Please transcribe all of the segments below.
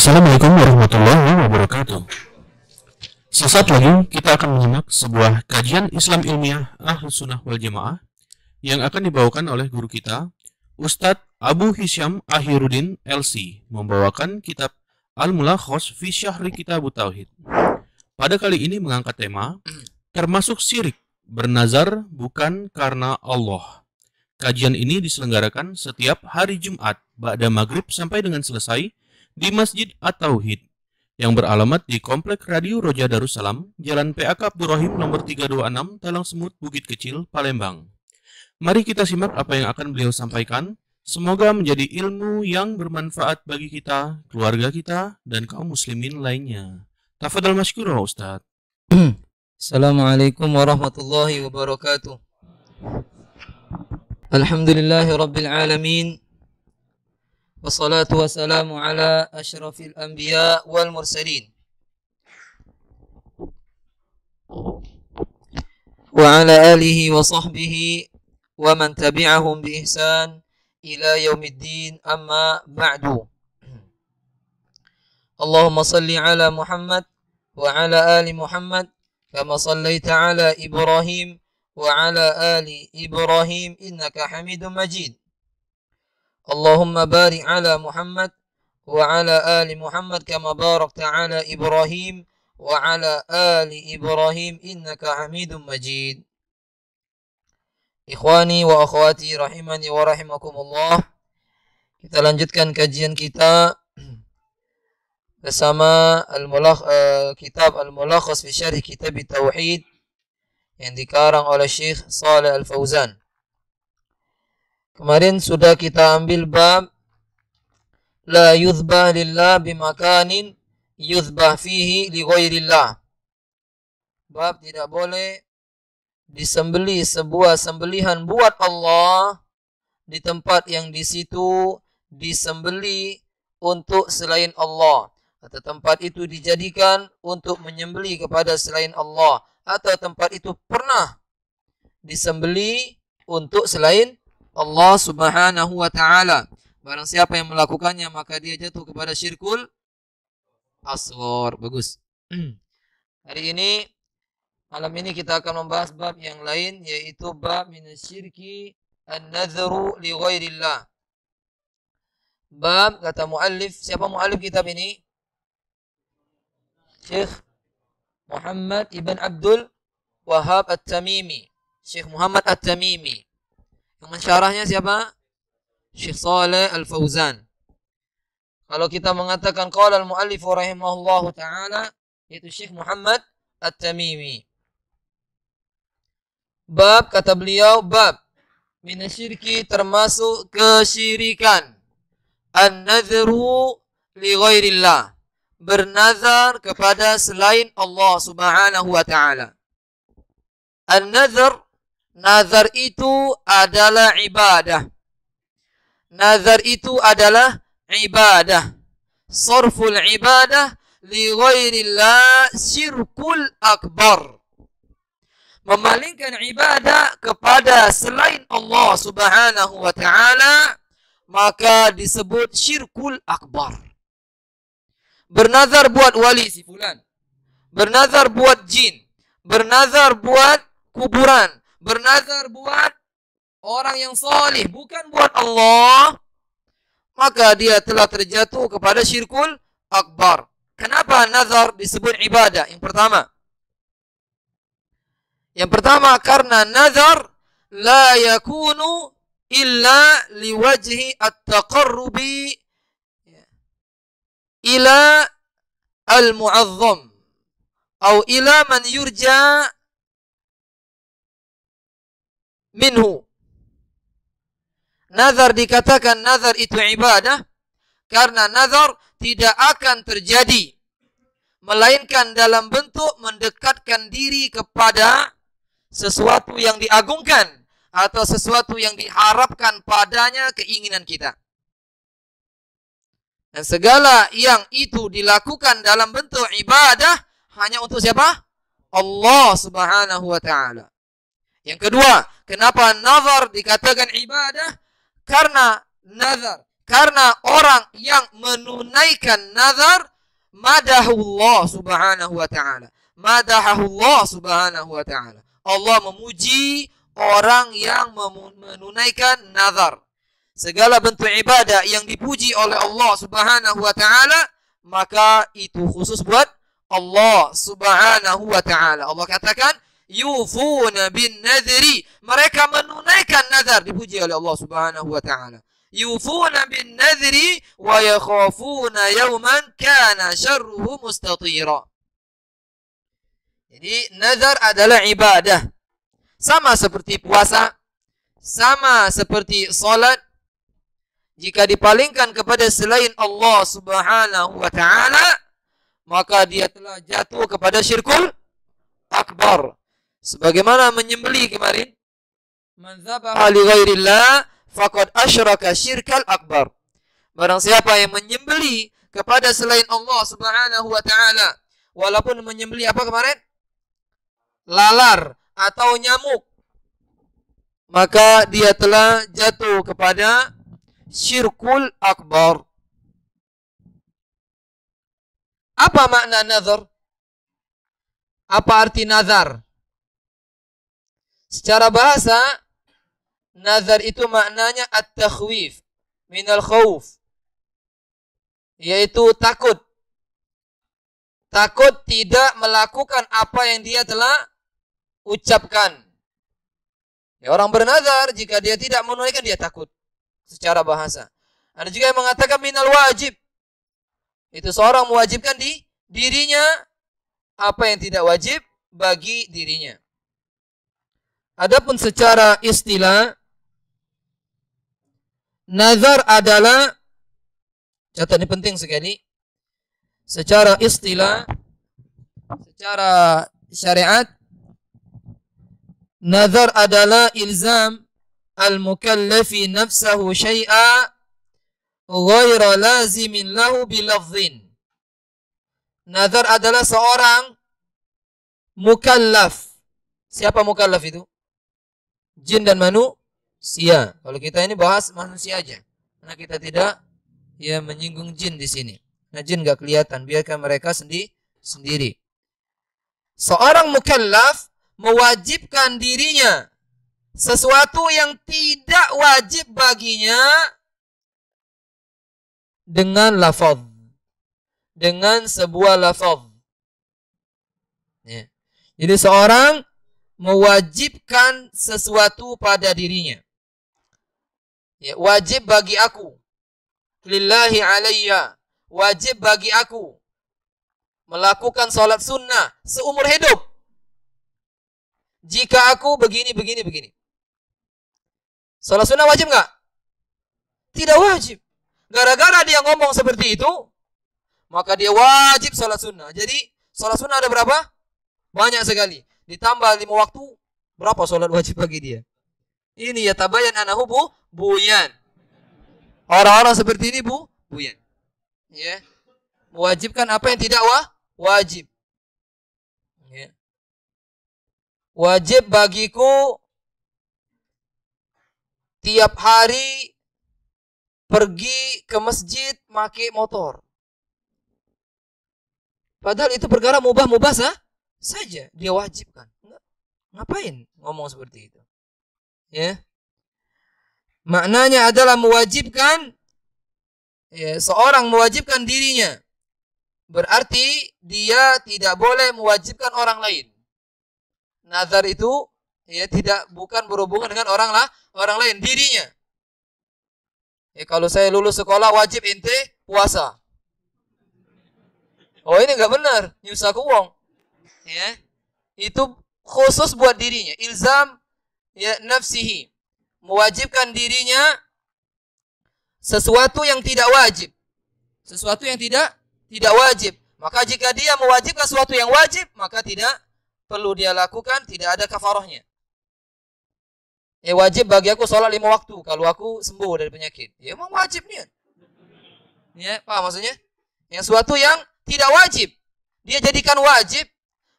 Assalamualaikum warahmatullahi wabarakatuh. Sesaat lagi kita akan menyimak sebuah kajian Islam ilmiah Ahlus Sunnah wal Jamaah yang akan dibawakan oleh guru kita, Ustadz Abu Hisyam Ahiruddin LC, membawakan kitab Al-Mulakhos fi Syahri Kitabut Tauhid. Pada kali ini mengangkat tema termasuk syirik bernazar bukan karena Allah. Kajian ini diselenggarakan setiap hari Jumat ba'da maghrib sampai dengan selesai di Masjid At-Tauhid yang beralamat di Komplek Radio Roja Darussalam, Jalan PAK Abdurrahim nomor 326, Talang Semut, Bukit Kecil, Palembang. Mari kita simak apa yang akan beliau sampaikan. Semoga menjadi ilmu yang bermanfaat bagi kita, keluarga kita, dan kaum muslimin lainnya. Tafadhal masykurah, Ustaz. Assalamualaikum warahmatullahi wabarakatuh. Alhamdulillahi rabbil alamin. Wassalatu wassalamu ala asyrafil anbiya wal mursalin wa ala alihi wa sahbihi wa man tabi'ahum bi ihsan ila yaumiddin, amma ba'du. Allahumma salli ala Muhammad wa ala ali Muhammad kama sallaita ala Ibrahim wa ala ali Ibrahim innaka Hamidum Majid. Allahumma barik ala Muhammad wa ala ali Muhammad kama barakta ala Ibrahim wa ala ali Ibrahim innaka Hamidum Majid. Ikhwani wa akhwati rahimani wa rahimakumullah. Kita lanjutkan kajian kita bersama kitab Al-Mulakhos fi Syarhi Kitabut Tauhid yang dikarang oleh Syekh Shalih Al-Fauzan. Kemarin sudah kita ambil bab la yuzbah lillah bimakanin yuzbah fihi li ghairillah. Bab tidak boleh disembelih sebuah sembelihan buat Allah di tempat yang di situ disembelih untuk selain Allah, atau tempat itu dijadikan untuk menyembelih kepada selain Allah, atau tempat itu pernah disembelih untuk selain Allah subhanahu wa ta'ala. Barang siapa yang melakukannya maka dia jatuh kepada syirkul asghar. Bagus. Hari ini, malam ini kita akan membahas bab yang lain, yaitu bab minasyirki an-nadhru li ghairillah. Bab, kata muallif, siapa muallif kitab ini? Syekh Muhammad ibn Abdul Wahhab At-Tamimi. Syekh Muhammad At-Tamimi. Yang mensyarahnya siapa? Syekh Shalih Al-Fauzan. Kalau kita mengatakan qala al-muallif rahimahullahu ta'ala, yaitu Syekh Muhammad At-Tamimi. Bab, kata beliau, bab minasyirki, termasuk kesyirikan, an-nadhru li ghairillah, bernazar kepada selain Allah subhanahu wa ta'ala. An-nadhr, nazar itu adalah ibadah. Nazar itu adalah ibadah. Sarful ibadah li ghairillah syirkul akbar. Memalingkan ibadah kepada selain Allah subhanahu wa ta'ala, maka disebut syirkul akbar. Bernazar buat wali si fulan, bernazar buat jin, bernazar buat kuburan, bernazar buat orang yang salih, bukan buat Allah, maka dia telah terjatuh kepada syirkul akbar. Kenapa nazar disebut ibadah? Yang pertama karena nazar la yakunu illa liwajhi at-taqarrubi ila al-mu'azzam atau ila man yurja minhu. Nazar dikatakan nazar itu ibadah karena nazar tidak akan terjadi melainkan dalam bentuk mendekatkan diri kepada sesuatu yang diagungkan atau sesuatu yang diharapkan padanya keinginan kita. Dan segala yang itu dilakukan dalam bentuk ibadah hanya untuk siapa? Allah subhanahu wa ta'ala. Yang kedua, kenapa nazar dikatakan ibadah? Karena nazar, Karena orang yang menunaikan nazar, madahullah subhanahu wa ta'ala. Madahullah subhanahu wa ta'ala. Allah memuji orang yang menunaikan nazar. Segala bentuk ibadah yang dipuji oleh Allah subhanahu wa ta'ala, maka itu khusus buat Allah subhanahu wa ta'ala. Allah katakan, yufuna bin nadhri. Mereka menunaikan nazar, dipuji oleh Allah subhanahu wa ta'ala. Yufuna bin nadhri wa yakhafuna yawman kana syarruhu mustatira. Jadi nazar adalah ibadah. Sama seperti puasa, sama seperti salat. Jika dipalingkan kepada selain Allah subhanahu wa ta'ala, maka dia telah jatuh kepada syirkul akbar. Sebagaimana menyembelih kemarin, man dzabaha li ghairillah faqad asyraka syirkal akbar. Barang siapa yang menyembelih kepada selain Allah subhanahu wa ta'ala, walaupun menyembelih apa kemarin? Lalar atau nyamuk, maka dia telah jatuh kepada syirkul akbar. Apa makna nazar? Apa arti nazar? Secara bahasa, nazar itu maknanya at-takhwif minal khawf, yaitu takut. Takut tidak melakukan apa yang dia telah ucapkan. Ya, orang bernazar, jika dia tidak menunaikan, dia takut. Secara bahasa. Ada juga yang mengatakan minal wajib. Itu seorang mewajibkan di dirinya apa yang tidak wajib bagi dirinya. Adapun secara istilah, nazar adalah, catat ini penting sekali, secara istilah, secara syariat, nazar adalah ilzam al-mukallafi nafsahu syai'a ghaira lazimin lahu bilafzin. Nazar adalah seorang mukallaf. Siapa mukallaf itu? Jin dan manusia. Kalau kita ini bahas manusia aja, karena kita tidak menyinggung jin di sini. Nah, jin nggak kelihatan, biarkan mereka sendiri. Seorang mukallaf mewajibkan dirinya sesuatu yang tidak wajib baginya dengan lafaz, dengan sebuah lafaz. Ya. Jadi seorang mewajibkan sesuatu pada dirinya. Ya, wajib bagi aku, lillahi alayya, wajib bagi aku melakukan sholat sunnah seumur hidup. Jika aku begini. Sholat sunnah wajib nggak? Tidak wajib. Gara-gara dia ngomong seperti itu, maka dia wajib sholat sunnah. Jadi sholat sunnah ada berapa? Banyak sekali. Ditambah 5 waktu, berapa sholat wajib bagi dia? Ini ya tabayan anahu buyan. Orang-orang seperti ini buyan. Ya. Mewajibkan apa yang tidak wajib. Ya. Wajib bagiku tiap hari pergi ke masjid pakai motor. Padahal itu perkara mubah saja, dia wajibkan. Ngapain ngomong seperti itu? Ya. Maknanya adalah mewajibkan, ya, seorang mewajibkan dirinya. Berarti dia tidak boleh mewajibkan orang lain. Nazar itu ya bukan berhubungan dengan orang lain, dirinya. Ya, kalau saya lulus sekolah wajib ente puasa. Oh, ini enggak benar, nyusak uang. Ya. Itu khusus buat dirinya, ilzam ya nafsihi, mewajibkan dirinya sesuatu yang tidak wajib. Sesuatu yang tidak wajib. Maka jika dia mewajibkan sesuatu yang wajib, maka tidak perlu dia lakukan, tidak ada kafarahnya. Ya, wajib bagi aku sholat 5 waktu kalau aku sembuh dari penyakit. Ya, memang wajib nih. Ya, paham maksudnya? Yang sesuatu yang tidak wajib, dia jadikan wajib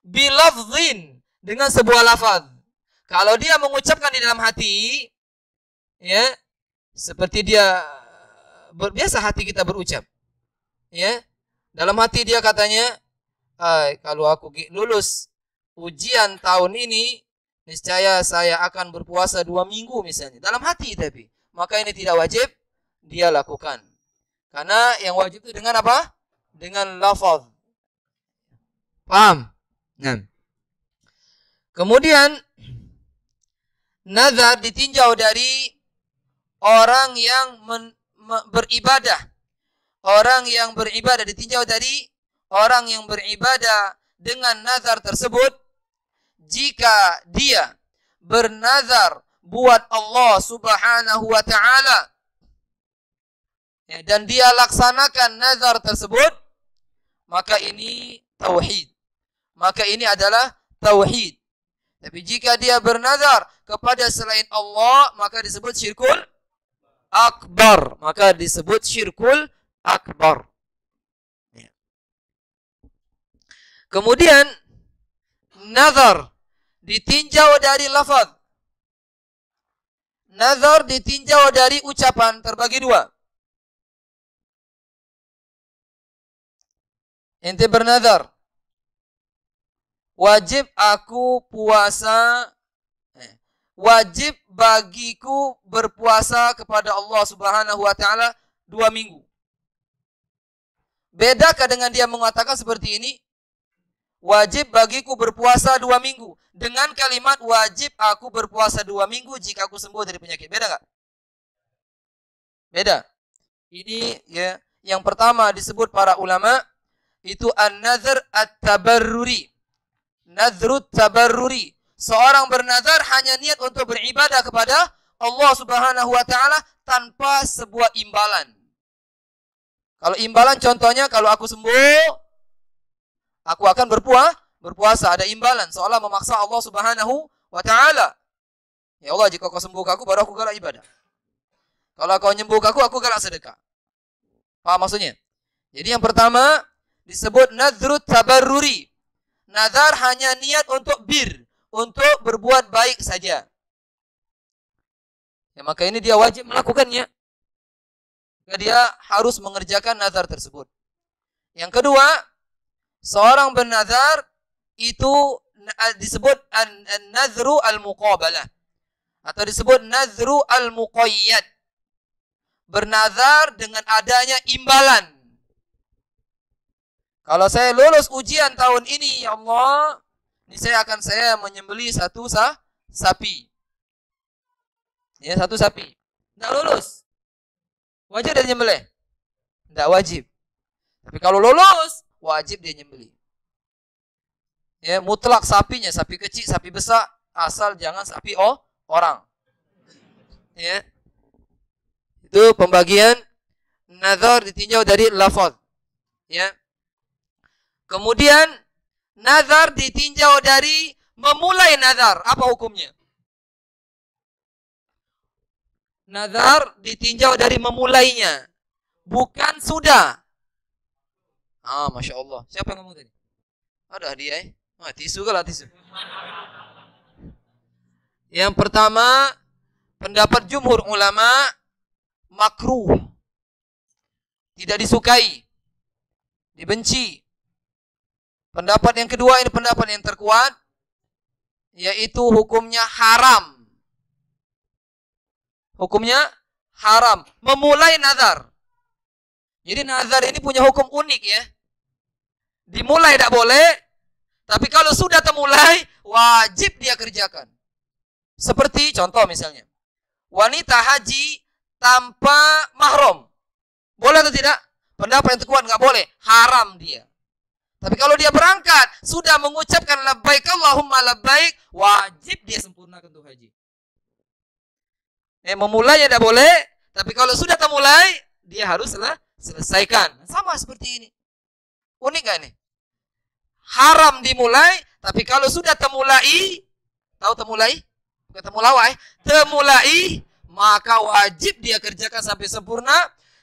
bilafzin, dengan sebuah lafaz. Kalau dia mengucapkan di dalam hati, ya, seperti dia biasa hati kita berucap. Ya. Dalam hati dia katanya, kalau aku lulus ujian tahun ini, niscaya saya akan berpuasa 2 minggu misalnya. Dalam hati tapi. Maka ini tidak wajib dia lakukan. Karena yang wajib itu dengan apa? Dengan lafaz. Paham? Nah. Kemudian nazar ditinjau dari orang yang beribadah. Orang yang beribadah ditinjau dari orang yang beribadah dengan nazar tersebut. Jika dia bernazar buat Allah Subhanahu wa ta'ala, ya, dan dia laksanakan nazar tersebut, maka ini tauhid. Maka ini adalah tauhid. Tapi jika dia bernazar kepada selain Allah, maka disebut syirkul akbar. Maka disebut syirkul akbar. Ya. Kemudian nazar ditinjau dari lafaz. Nazar ditinjau dari ucapan, terbagi 2. Ente bernazar, wajib aku puasa, wajib bagiku berpuasa kepada Allah Subhanahu wa ta'ala 2 minggu. Bedakah dengan dia mengatakan seperti ini? Wajib bagiku berpuasa 2 minggu. Dengan kalimat wajib aku berpuasa 2 minggu jika aku sembuh dari penyakit. Beda gak? Beda. Ini ya, yang pertama disebut para ulama itu an-nazar at-tabarruri. Nazrut tabarruri. Seorang bernazar hanya niat untuk beribadah kepada Allah Subhanahu wa ta'ala tanpa sebuah imbalan. Kalau imbalan contohnya, kalau aku sembuh, aku akan berpuasa. Ada imbalan, seolah memaksa Allah Subhanahu wa ta'ala. Ya Allah, jika kau sembuhkan aku, baru aku galak ibadah. Kalau kau nyembuhkan aku galak sedekah. Paham maksudnya? Jadi yang pertama disebut nazrut tabarruri. Nazar hanya niat untuk untuk berbuat baik saja. Ya, maka ini dia wajib melakukannya. Dia harus mengerjakan nazar tersebut. Yang kedua, seorang bernazar itu disebut an-nazru al-muqabalah atau disebut nazru al-muqayyad. Bernazar dengan adanya imbalan. Kalau saya lulus ujian tahun ini, ya Allah, ini saya menyembelih 1 sapi. Ya, 1 sapi. Tidak lulus. Wajib dia nyembelih? Tidak wajib. Tapi kalau lulus, wajib dia nyembelih. Ya, mutlak sapinya, sapi kecil, sapi besar, asal jangan sapi orang. Ya. Itu pembagian nazar ditinjau dari lafaz. Ya. Kemudian nazar ditinjau dari memulai nazar. Apa hukumnya? Nazar ditinjau dari memulainya, bukan sudah. Masya Allah. Siapa yang ngomong tadi? Ada hadiah tisu kalah tisu. Yang pertama, pendapat jumhur ulama makruh. Tidak disukai. Dibenci. Pendapat yang kedua, ini pendapat yang terkuat, yaitu hukumnya haram. Hukumnya haram. Memulai nazar. Jadi nazar ini punya hukum unik ya. Dimulai tidak boleh, tapi kalau sudah termulai, wajib dia kerjakan. Seperti contoh misalnya, wanita haji tanpa mahram. Boleh atau tidak? Pendapat yang terkuat nggak boleh, haram dia. Tapi kalau dia berangkat, sudah mengucapkan labbaik Allahumma labbaik, wajib dia sempurnakan untuk haji. Memulainya tidak boleh, tapi kalau sudah termulai, dia harus selesaikan. Sama seperti ini. Unik gak ini? Haram dimulai, tapi kalau sudah termulai, tahu termulai? Bukan temulawai, termulai, maka wajib dia kerjakan sampai sempurna.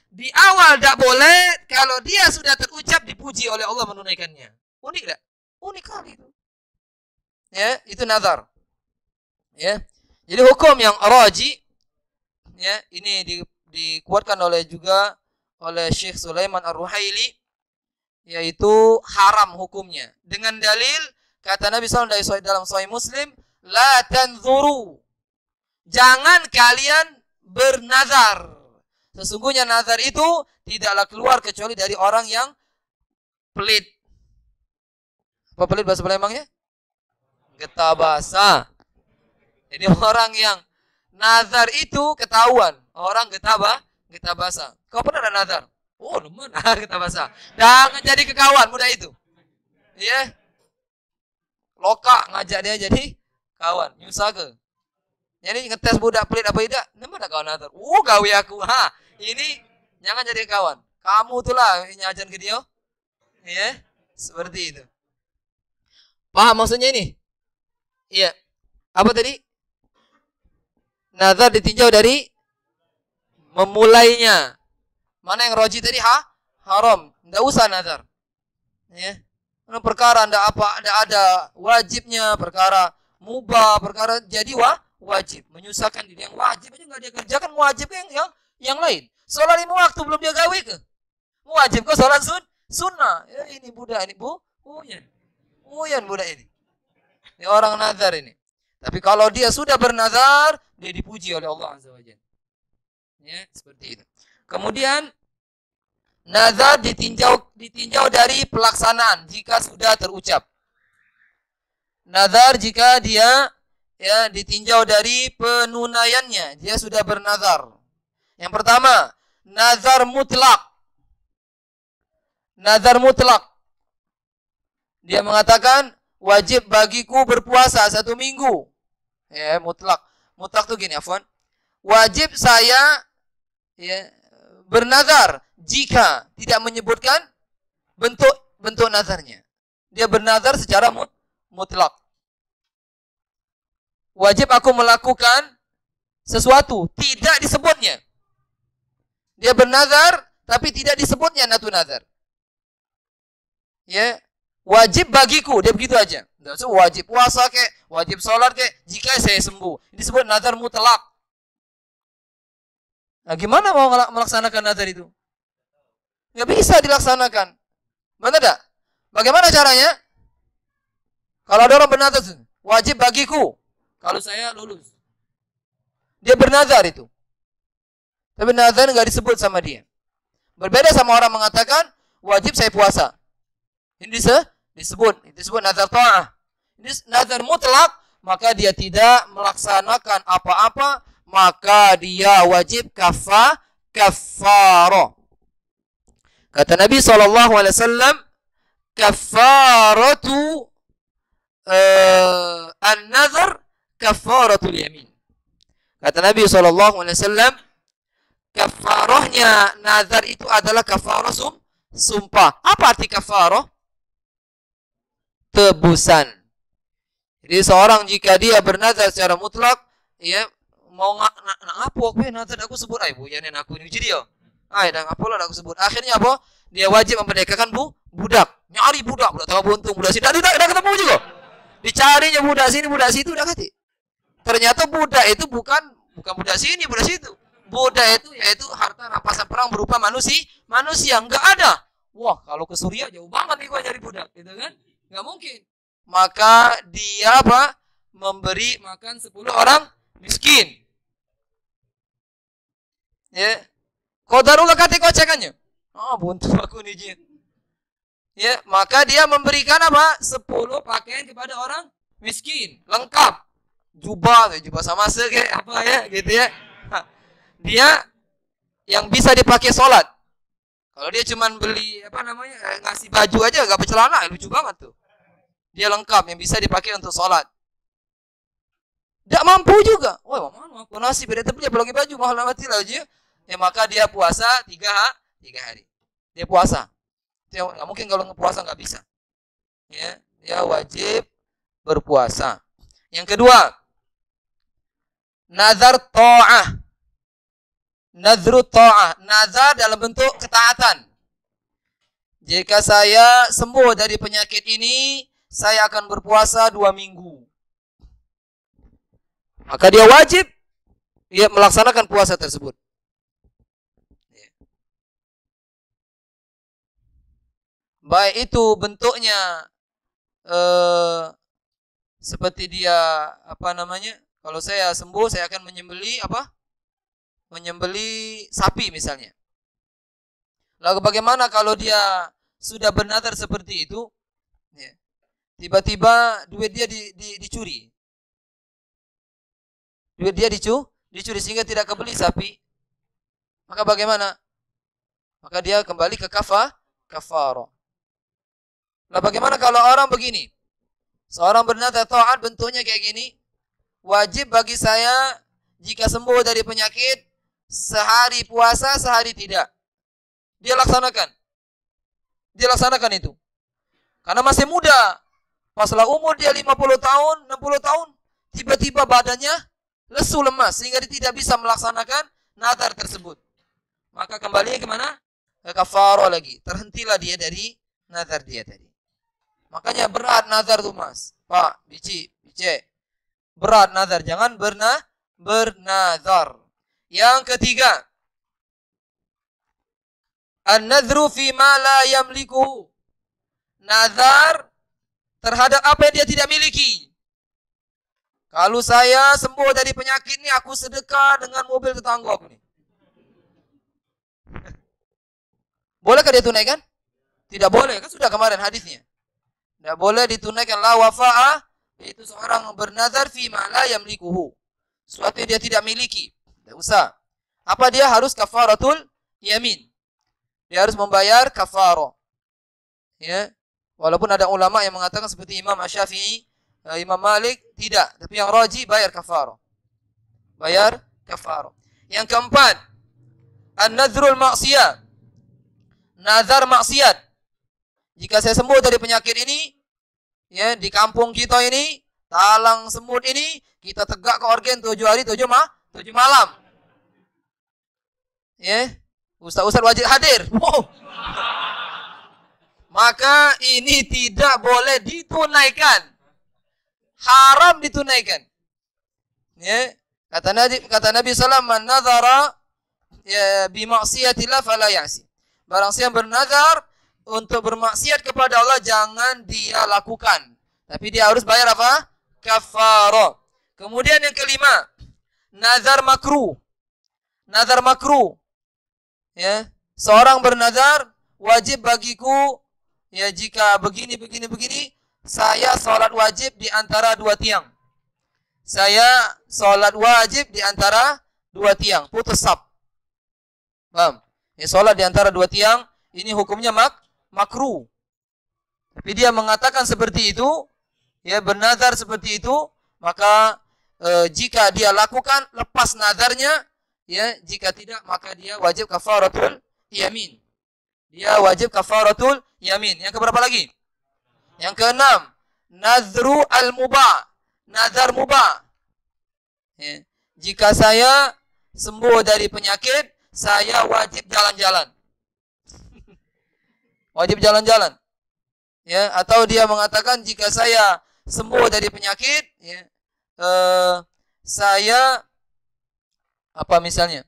Di awal tidak boleh, kalau dia sudah terucap dipuji oleh Allah menunaikannya. Unik tidak? Unik kali itu. Ya, itu nazar. Ya. Jadi hukum yang raji, ya, ini dikuatkan oleh juga oleh Syekh Sulaiman Ar-Ruhaili, yaitu haram hukumnya. Dengan dalil kata Nabi SAW dalam Sahih Muslim, la tanzuru, jangan kalian bernazar. Sesungguhnya nazar itu tidaklah keluar kecuali dari orang yang pelit. Apa pelit bahasa Palembangnya? Getah basa. Jadi orang yang nazar itu ketahuan. Orang getah basa. Kau pernah ada nazar? Oh, nemen. Getah basa. Jangan jadi kekawan muda itu. Iya. Loka ngajak dia jadi kawan. Nyusah ke. Jadi ngetes budak pelit apa tidak? Nemen ada kawan nazar. Gawe aku. Ini jangan jadi kawan. Kamu itulah nyajan ke dia. Iya. Seperti itu. Paham maksudnya ini? Iya. Apa tadi? Nazar ditinjau dari memulainya. Mana yang roji tadi? Haram. Tidak usah nazar. Ya. Perkara tidak ada wajibnya, perkara mubah, perkara jadi wajib. Menyusahkan diri yang wajib aja nggak dia kerjakan, wajib yang lain. Sholat 5 waktu belum dia gawe ke? Wajib kok sholat sunnah. Ya, ini budak ini Uyan budak ini. Ini orang nazar ini. Tapi kalau dia sudah bernazar, dia dipuji oleh Allah Azza wa Jalla. Ya, seperti itu. Kemudian nazar ditinjau dari pelaksanaan jika sudah terucap. Nazar jika dia ditinjau dari penunaiannya, dia sudah bernazar. Yang pertama, nazar mutlak. Nazar mutlak. Dia mengatakan wajib bagiku berpuasa 1 minggu. Ya, mutlak. Mutlak itu gini, afwan. Wajib saya bernazar jika tidak menyebutkan bentuk nazarnya. Dia bernazar secara mutlak. Wajib aku melakukan sesuatu, tidak disebutnya. Dia bernazar tapi tidak disebutnya natu nazar. Ya, wajib bagiku, dia begitu aja. Wajib puasa kek, wajib sholat kek, jika saya sembuh. Ini disebut nazar mutlak. Nah, gimana mau melaksanakan nazar itu? Nggak bisa dilaksanakan. Benar tak? Bagaimana caranya? Kalau ada orang bernazar, wajib bagiku kalau saya lulus. Dia bernazar itu. Tapi nazar nggak disebut sama dia. Berbeda sama orang mengatakan, wajib saya puasa. Ini disebut nazar ta'ah. Ini nazar mutlak, maka dia tidak melaksanakan apa-apa, maka dia wajib kafarah. Kata Nabi SAW, kafaratu an-nazar kafaratul yamin. Kata Nabi SAW, kafarahnya nazar itu adalah kafarah sumpah. Apa arti kafarah? Tebusan. Jadi seorang jika dia bernazar secara mutlak, ya mau apa aku nazar aku sebut bu ya nen aku ini jadi dah ngapalah aku sebut. Akhirnya apa? Dia wajib memerdekakan budak. Nyari budak tahu buntung budak sini. Dah ketemu juga. Dicarinya budak sini, budak situ udah kati. Ternyata budak itu bukan budak sini, budak situ. Budak itu yaitu harta rampasan perang berupa manusia enggak ada. Wah, kalau ke Suriah jauh banget nih gua nyari budak, gitu kan? Enggak mungkin. Maka dia memberi makan 10 orang miskin. Ya. Qadarullah kate kocekannya. Buntu aku nih jin. Ya, maka dia memberikan 10 pakaian kepada orang miskin, lengkap. Jubah sama kayak apa ya, gitu ya. Dia yang bisa dipakai sholat. Kalau dia cuman beli ngasih baju aja gak bercelana, lucu banget tuh. Dia lengkap yang bisa dipakai untuk sholat. Tidak mampu juga. Wah, mana aku nasi beda tapi dia apalagi baju mahal mati lah aja. Ya maka dia puasa 3 hari. Dia puasa. Dia nggak mungkin kalau ngepuasa nggak bisa. Ya, dia wajib berpuasa. Yang kedua, nazar ta'ah. Nazru ta'ah. Nazar dalam bentuk ketaatan. Jika saya sembuh dari penyakit ini, saya akan berpuasa 2 minggu. Maka dia wajib melaksanakan puasa tersebut. baik itu bentuknya seperti dia kalau saya sembuh saya akan menyembeli sapi misalnya. Lalu bagaimana kalau dia sudah bernazar seperti itu, ya, tiba-tiba duit dia dicuri. Duit dia dicuri sehingga tidak kebeli sapi. Maka bagaimana? Maka dia kembali ke kafarah. Nah, bagaimana kalau orang begini? Seorang bernazar taat bentuknya kayak gini. Wajib bagi saya jika sembuh dari penyakit sehari puasa, sehari tidak. Dia laksanakan itu. Karena masih muda. Paslah umur dia 50 tahun, 60 tahun, tiba-tiba badannya lesu lemas sehingga dia tidak bisa melaksanakan nazar tersebut. Maka kembali ke mana? Ke kafarah lagi. Terhentilah dia dari nazar dia tadi. Makanya berat nazar tuh Mas. Pak, Bici. Berat nazar, jangan bernazar. Yang ketiga, an-nadhru fi ma la yamliku. Nazar terhadap apa yang dia tidak miliki. Kalau saya sembuh dari penyakit ini, aku sedekah dengan mobil tetangga aku nih. Bolehkah dia tunaikan? Tidak boleh, kan sudah kemarin hadisnya. Tidak boleh ditunaikan. La wafa'ah, yaitu seorang bernazar fi ma la yamlikuhu. Sesuatu yang dia tidak miliki. Tidak usah. Apa dia harus kafaratul yamin? Dia harus membayar kafarah. Ya. Walaupun ada ulama yang mengatakan seperti Imam Asy-Syafi'i, Imam Malik tidak, tapi yang rajih bayar kafarah. Bayar kafarah. Yang keempat, an-nadhrul maksiyah. Nazar maksiat. Jika saya sembuh dari penyakit ini, ya, di kampung kita ini, talang semut ini, kita tegak ke organ 7 hari 7 malam. Ya, ustaz-ustaz wajib hadir. Wow. Maka ini tidak boleh ditunaikan. Haram ditunaikan. Ya, kata Nabi sallallahu alaihi wasallam, "Man nazara ya bi maksiatillah fala ya'si." Barang siapa bernazar untuk bermaksiat kepada Allah, jangan dia lakukan. Tapi dia harus bayar apa? Kafarah. Kemudian yang kelima, nazar makruh. Nazar makruh. Ya, seorang bernazar, wajib bagiku, ya, jika begini, saya sholat wajib di antara 2 tiang. Saya sholat wajib di antara 2 tiang. Putus sab. Paham? Ya, sholat di antara 2 tiang, ini hukumnya makruh. Tapi dia mengatakan seperti itu, ya, bernazar seperti itu, maka jika dia lakukan, lepas nazarnya, ya, jika tidak, maka dia wajib kafaratul yamin. Dia wajib kafaratul yamin. Yang keberapa lagi? Yang keenam, nazru al-mubah. Nazar mubah. Ya. Jika saya sembuh dari penyakit, saya wajib jalan-jalan. Wajib jalan-jalan. Ya, atau dia mengatakan jika saya sembuh dari penyakit, ya, saya apa misalnya?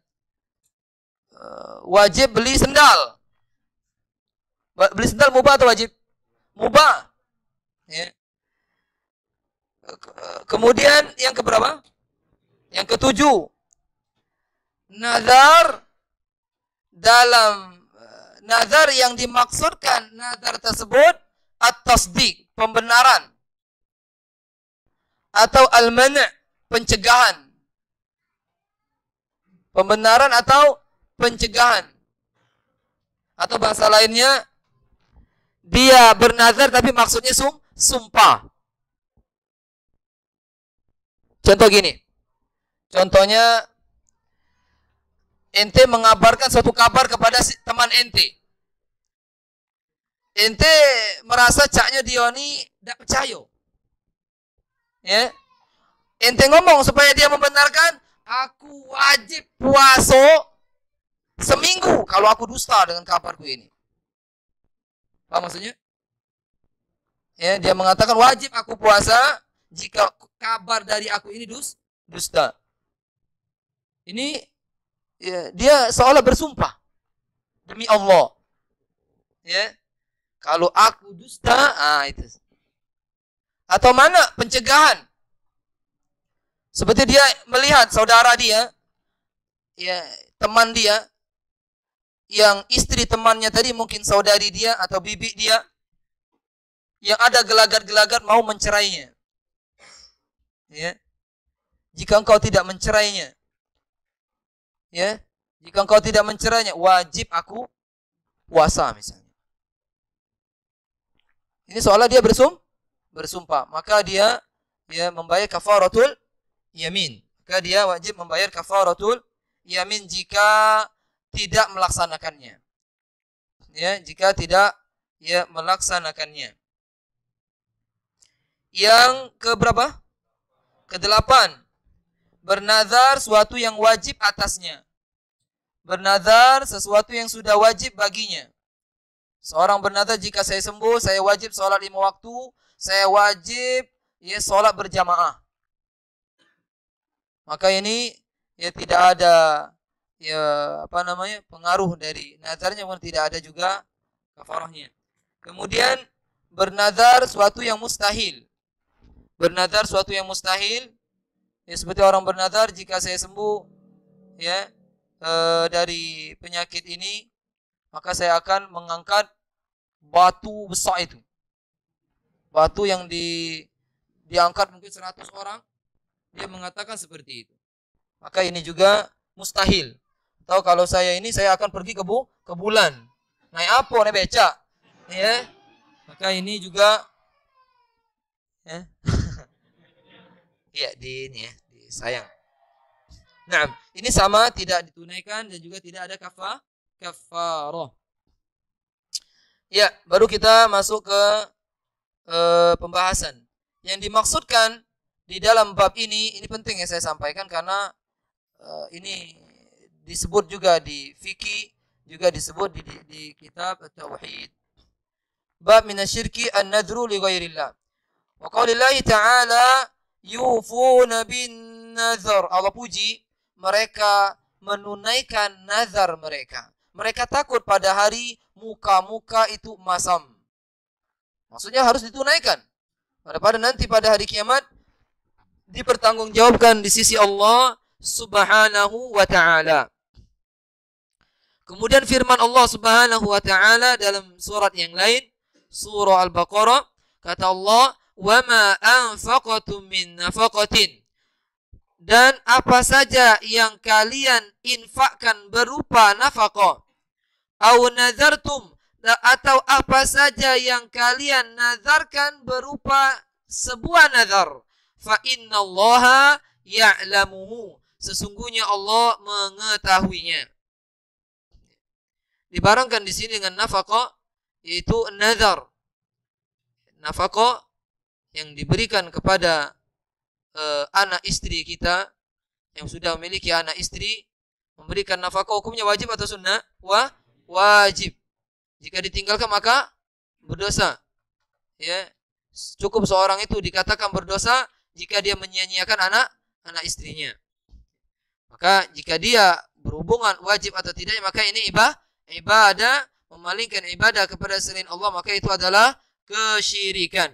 Wajib beli sendal. Beli sendal mubah atau wajib? Mubah. Ya. Kemudian yang keberapa? Yang ketujuh. Nazar dalam nazar yang dimaksudkan nazar tersebut at-tasdiq, pembenaran, atau al-man', pencegahan. Pembenaran atau pencegahan. Atau bahasa lainnya, dia bernazar tapi maksudnya sumpah. Contoh gini. Contohnya, ente mengabarkan suatu kabar kepada teman ente. Ente merasa caknya dia ini tidak percaya. Ya. Ente ngomong supaya dia membenarkan, aku wajib puasa seminggu kalau aku dusta dengan kabarku ini. Apa maksudnya? Ya, dia mengatakan wajib aku puasa jika kabar dari aku ini dusta. Ini, ya, dia seolah bersumpah demi Allah. Ya. Kalau aku dusta, itu. Atau mana pencegahan? Seperti dia melihat saudara dia, ya, teman dia, yang istri temannya tadi mungkin saudari dia atau bibi dia, yang ada gelagat-gelagat mau mencerainya. Ya. Jika engkau tidak mencerainya, ya, jika engkau tidak mencerainya, wajib aku puasa misalnya. Ini soalnya dia bersumpah, maka dia membayar kafaratul yamin. Maka dia wajib membayar kafaratul yamin jika tidak melaksanakannya. Ya, jika tidak melaksanakannya. Yang keberapa? Kedelapan. Bernazar suatu yang wajib atasnya. Bernazar sesuatu yang sudah wajib baginya. Seorang bernazar, jika saya sembuh, saya wajib sholat 5 waktu, saya wajib sholat berjamaah. Maka ini tidak ada pengaruh dari nazarnya, pun tidak ada juga kafarahnya. Kemudian bernazar suatu yang mustahil. Bernazar suatu yang mustahil, seperti orang bernazar, jika saya sembuh dari penyakit ini, maka saya akan mengangkat batu besar itu. Batu yang diangkat mungkin 100 orang, dia mengatakan seperti itu. Maka ini juga mustahil. Atau kalau saya akan pergi ke bulan. Naik apa? Naik becak. Ya. Maka ini juga sayang. Nah, ini sama, tidak ditunaikan dan juga tidak ada kafarah. Ya, baru kita masuk ke pembahasan. Yang dimaksudkan di dalam bab ini penting yang saya sampaikan, karena ini disebut juga di fikih, juga disebut di kitab Tauhid. Bab minasyirki an-nadhru li ghairillah. Wa qaulillahi ta'ala yufuna bin nadhar. Allah puji, mereka menunaikan nazar mereka. Mereka takut pada hari muka-muka itu masam. Maksudnya harus ditunaikan. Pada nanti pada hari kiamat dipertanggungjawabkan di sisi Allah Subhanahu wa ta'ala. Kemudian firman Allah Subhanahu wa ta'ala dalam surat yang lain, surah Al-Baqarah, kata Allah, "Wa ma anfaqatum min nafaqatin." Dan apa saja yang kalian infakkan berupa nafkah, au nazartum, atau apa saja yang kalian nazarkan berupa sebuah nazar, fa innallaha ya'lamuhu, sesungguhnya Allah mengetahuinya. Dibarengkan di sini dengan nafkah, yaitu nazar. Nafkah yang diberikan kepada anak istri kita yang sudah memiliki anak istri, memberikan nafkah hukumnya wajib atau sunnah? Wajib. Jika ditinggalkan maka berdosa. Ya, cukup seorang itu dikatakan berdosa jika dia menyia-nyiakan anak istrinya. Maka jika dia berhubungan wajib atau tidak, maka ini ibadah, memalingkan ibadah kepada selain Allah, maka itu adalah kesyirikan.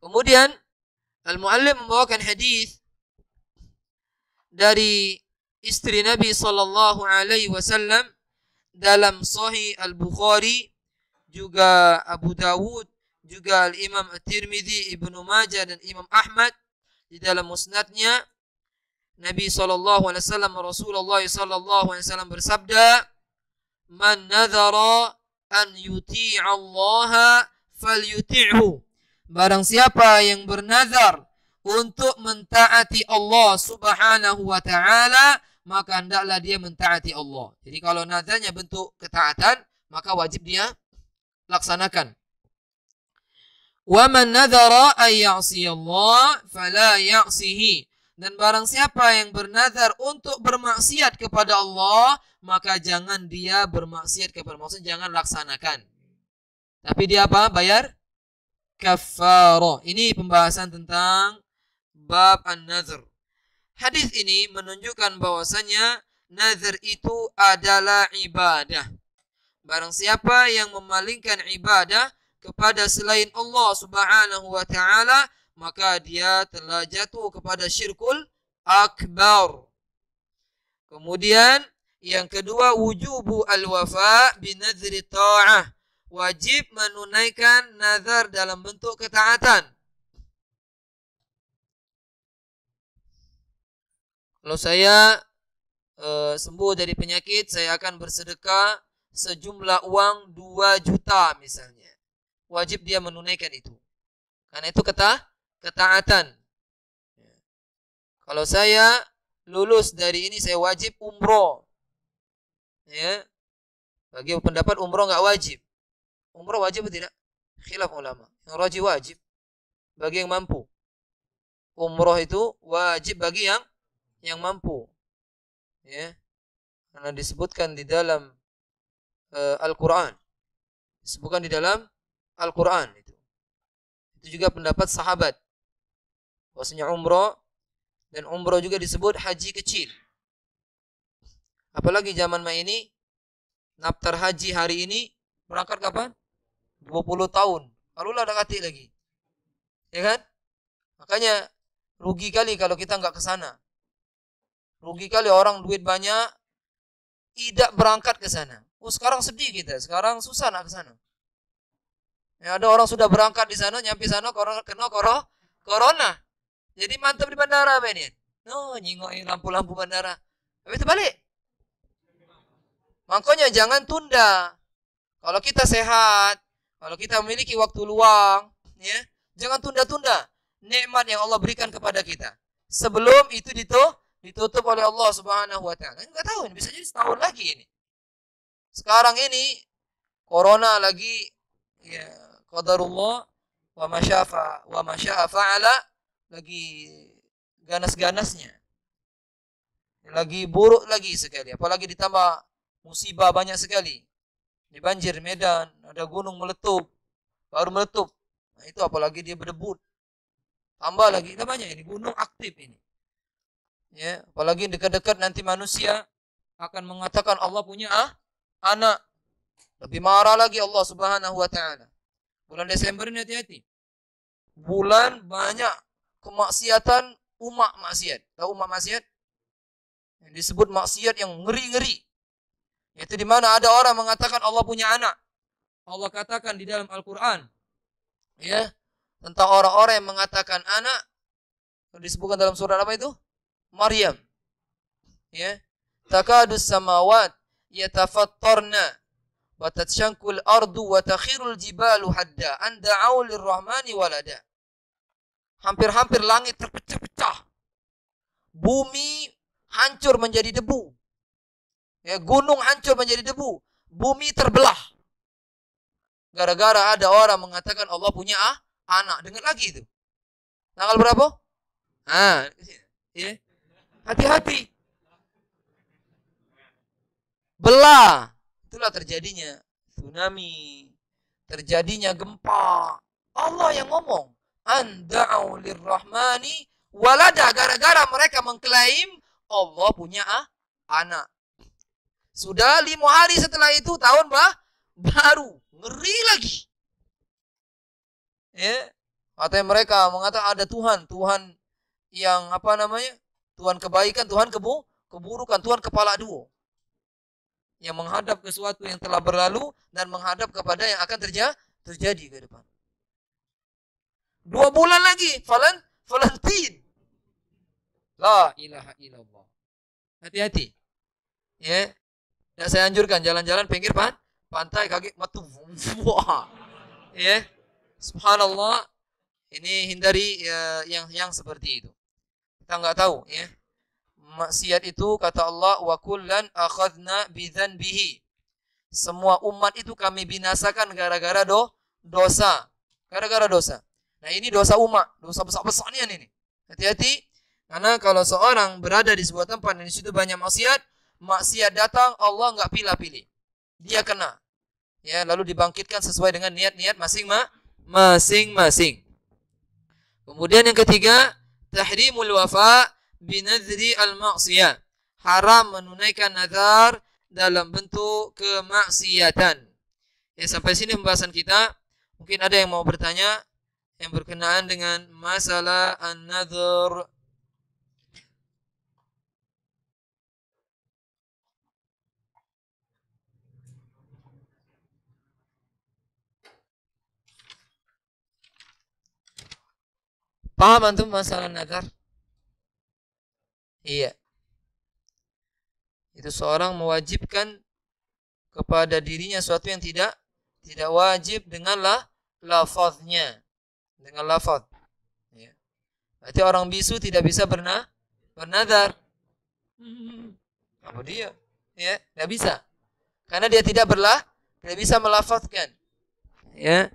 Kemudian Al-Muallim membawakan hadis dari istri Nabi sallallahu alaihi wasallam dalam Sahih Al-Bukhari, juga Abu Dawud, juga Al-Imam At-Tirmidzi, Ibnu Majah dan Imam Ahmad di dalam musnadnya. Nabi sallallahu alaihi wasallam, Rasulullah sallallahu alaihi wasallam bersabda, "Man nadhara an yuti'a Allah falyuti'hu." Barang siapa yang bernazar untuk mentaati Allah Subhanahu wa ta'ala, maka hendaklah dia mentaati Allah. Jadi kalau nazarnya bentuk ketaatan, maka wajib dia laksanakan. Wa man nadhara ay ya'si Allah fala ya'sihi. Dan barang siapa yang bernazar untuk bermaksiat kepada Allah, maka jangan dia bermaksiat kepada Allah. Maksudnya jangan laksanakan. Tapi dia apa? Bayar kafarah. Ini pembahasan tentang bab an-nadhr. Hadis ini menunjukkan bahwasanya nazar itu adalah ibadah. barang siapa yang memalingkan ibadah kepada selain Allah Subhanahu wa taala, maka dia telah jatuh kepada syirkul akbar. Kemudian yang kedua, wujubu al-wafa binadri ta'ah. Wajib menunaikan nazar dalam bentuk ketaatan. Kalau saya sembuh dari penyakit, saya akan bersedekah sejumlah uang 2 juta misalnya. Wajib dia menunaikan itu. Karena itu ketaatan. Kalau saya lulus dari ini, saya wajib umroh. Ya. Bagi pendapat umroh nggak wajib. Umroh wajib atau tidak? Khilaf ulama. Yang wajib wajib bagi yang mampu. Umroh itu wajib bagi yang mampu. Ya. Karena disebutkan di dalam Al-Qur'an. Disebutkan di dalam Al-Qur'an itu. Itu juga pendapat sahabat. Bahwasanya umroh, dan umroh juga disebut haji kecil. Apalagi zaman ini, daftar haji hari ini berangkat kapan? 20 tahun. Kalau lah ada kati lagi. Ya kan? Makanya rugi kali kalau kita nggak ke sana. Rugi kali orang duit banyak tidak berangkat ke sana. Oh, sekarang sedih kita. Sekarang susah nak ke sana. Ya, ada orang sudah berangkat di sana, nyampe sana kena corona. Jadi mantap di bandara apa ini? No, nyingok lampu-lampu bandara. Habis itu balik. Makanya jangan tunda. Kalau kita sehat, kalau kita memiliki waktu luang, ya, jangan tunda-tunda nikmat yang Allah berikan kepada kita. Sebelum itu ditutup oleh Allah Subhanahu wa taala. Enggak tahu, ini bisa jadi setahun lagi ini. Sekarang ini corona lagi, ya, qadarullah wa masya'a fa'ala, lagi ganas-ganasnya. Lagi buruk lagi sekali, apalagi ditambah musibah banyak sekali. Di banjir Medan, ada gunung meletup, baru meletup. Nah, itu apalagi dia berdebut. Tambah lagi, kita banyak ini gunung aktif ini. Ya, apalagi dekat-dekat nanti manusia akan mengatakan Allah punya anak. Lebih marah lagi Allah Subhanahu wa taala. Bulan Desember ini hati-hati. Bulan banyak kemaksiatan umat maksiat. Tahu umat maksiat? Yang disebut maksiat yang ngeri-ngeri. Itu di mana ada orang mengatakan Allah punya anak. Allah katakan di dalam Al-Qur'an, ya, tentang orang-orang yang mengatakan anak, disebutkan dalam surat apa itu? Maryam. Ya. Takadus samawat yatafattarna wa tatshaqqul ardu wa takhirul jibalu hadda an da'u lirrahmani walada. Hampir-hampir langit terpecah-pecah. Bumi hancur menjadi debu. Ya, gunung hancur menjadi debu. Bumi terbelah. Gara-gara ada orang mengatakan Allah punya anak. Dengar lagi itu. Tanggal berapa? Ya. Hati-hati. Belah. Itulah terjadinya tsunami. Terjadinya gempa. Allah yang ngomong. Anda'u lirrahmani walada. Gara-gara mereka mengklaim Allah punya anak. Sudah 5 hari setelah itu tahun baru. Ngeri lagi. Ya. Katanya mereka mengatakan ada Tuhan yang apa namanya? Tuhan kebaikan, Tuhan keburukan, Tuhan kepala dua. Yang menghadap ke sesuatu yang telah berlalu dan menghadap kepada yang akan terjadi ke depan. 2 bulan lagi, Valentin. La ilaha illallah. Hati-hati. Ya. Ya, saya anjurkan jalan-jalan pinggir pantai kaki metu. Wah. Ya. Subhanallah. Ini hindari ya, yang seperti itu. Kita enggak tahu, ya. Maksiat itu kata Allah, wa kullan akhadna bidzanbihi. Semua umat itu kami binasakan gara-gara dosa. Gara-gara dosa. Nah, ini dosa umat, dosa besar-besarnya ini. Hati-hati, karena kalau seorang berada di sebuah tempat dan di situ banyak maksiat datang, Allah nggak pilih-pilih. Dia kena. Ya, lalu dibangkitkan sesuai dengan niat-niat masing-masing. Kemudian yang ketiga, tahrimul wafa binadri al-ma'siyah. Haram menunaikan nazar dalam bentuk kemaksiatan. Ya, sampai sini pembahasan kita. Mungkin ada yang mau bertanya yang berkenaan dengan masalah an-nadhr. Paham antum masalah nadhar? Iya. Itu seorang mewajibkan kepada dirinya sesuatu yang tidak wajib dengan lafaznya. Dengan lafaz. Ya. Berarti orang bisu tidak bisa bernadar. Apa dia? Ya, tidak bisa. Karena dia tidak bisa melafazkan. Ya.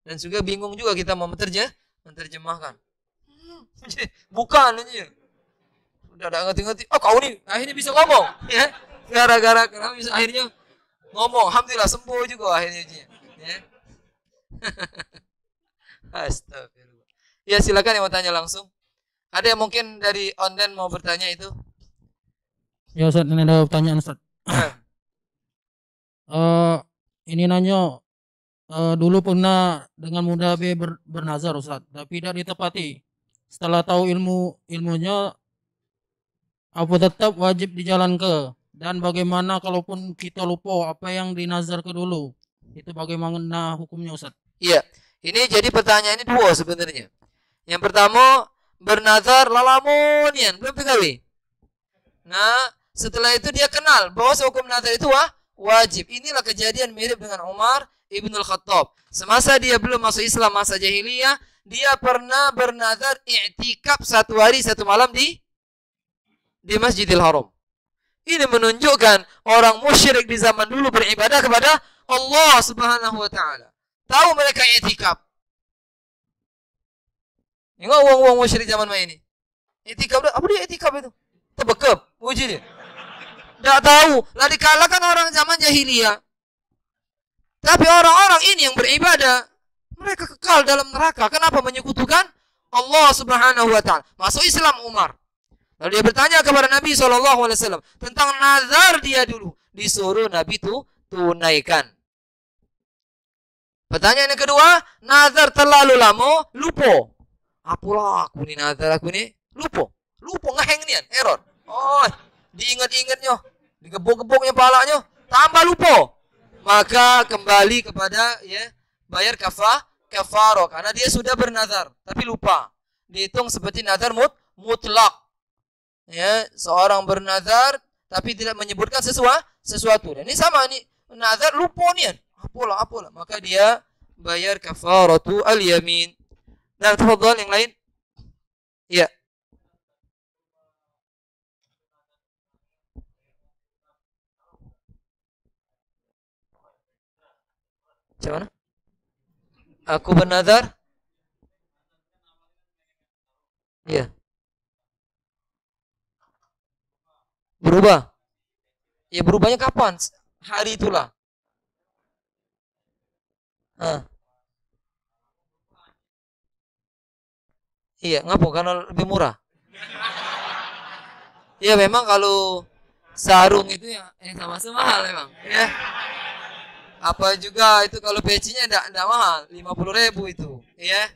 Dan juga bingung juga kita mau menerjemahkan. Bukan aja. Udah ngerti-ngerti. Oh, kau nih akhirnya bisa ngomong, ya. Gara-gara kenapa bisa akhirnya ngomong. Alhamdulillah sembuh juga akhirnya. Ya. Astagfirullah. Ya, silakan yang mau tanya langsung. Ada yang mungkin dari online mau bertanya itu? Ya Ustaz, ini ada pertanyaan Ustaz. Ini nanya, dulu pernah dengan mudah bernazar Ustaz, tapi tidak ditepati. Setelah tahu ilmunya, apa tetap wajib dijalankan? Dan bagaimana kalaupun kita lupa apa yang dinazar ke dulu? Itu bagaimana hukumnya Ustaz? Iya, ini jadi pertanyaan ini dua sebenarnya. Yang pertama, bernazar lalamonian, belum PKW. Nah, setelah itu dia kenal bahwa hukum nazar itu wajib. Inilah kejadian mirip dengan Umar Ibnul Khattab. Semasa dia belum masuk Islam, masa jahiliyah, dia pernah bernazar i'tikaf 1 hari 1 malam di Masjidil Haram. Ini menunjukkan orang musyrik di zaman dulu beribadah kepada Allah Subhanahu wa taala. Tahu mereka i'tikaf. Ingat uang musyrik zaman ini. I'tikaf apa dia i'tikaf itu? Tebekep, uji dia. Tidak tahu. Lah dikalahkan orang zaman jahiliyah. Tapi orang-orang ini yang beribadah, mereka kekal dalam neraka. Kenapa menyekutukan Allah Subhanahu wa taala? Masuk Islam Umar. Lalu dia bertanya kepada Nabi SAW tentang nazar dia dulu. Disuruh Nabi itu tunaikan. Pertanyaan yang kedua, nazar terlalu lama, lupa. Apalah aku ni nazar aku ni, lupa. Lupa ngeheng nian, error. Oh, diingat-ingatnya, digebuk-gebuknya palanya, tambah lupa. Maka kembali kepada bayar kafarah karena dia sudah bernazar tapi lupa. Dihitung seperti nazar mutlak. Ya, seorang bernazar tapi tidak menyebutkan sesuatu. Dan ini sama nih, nazar lupa nih. Apalah. Maka dia bayar kafaratu al-yamin. Nah, tafadhal yang lain. Ya. Macam mana? Aku bernazar. Ya. Berubah. Ya, berubahnya kapan? Hari itulah. Iya, ngapa? Karena lebih murah. Ya, memang kalau sarung itu yang sama-sama mahal memang. Ya. Apa juga itu kalau pecinya enggak mahal, 50.000 itu. Ya.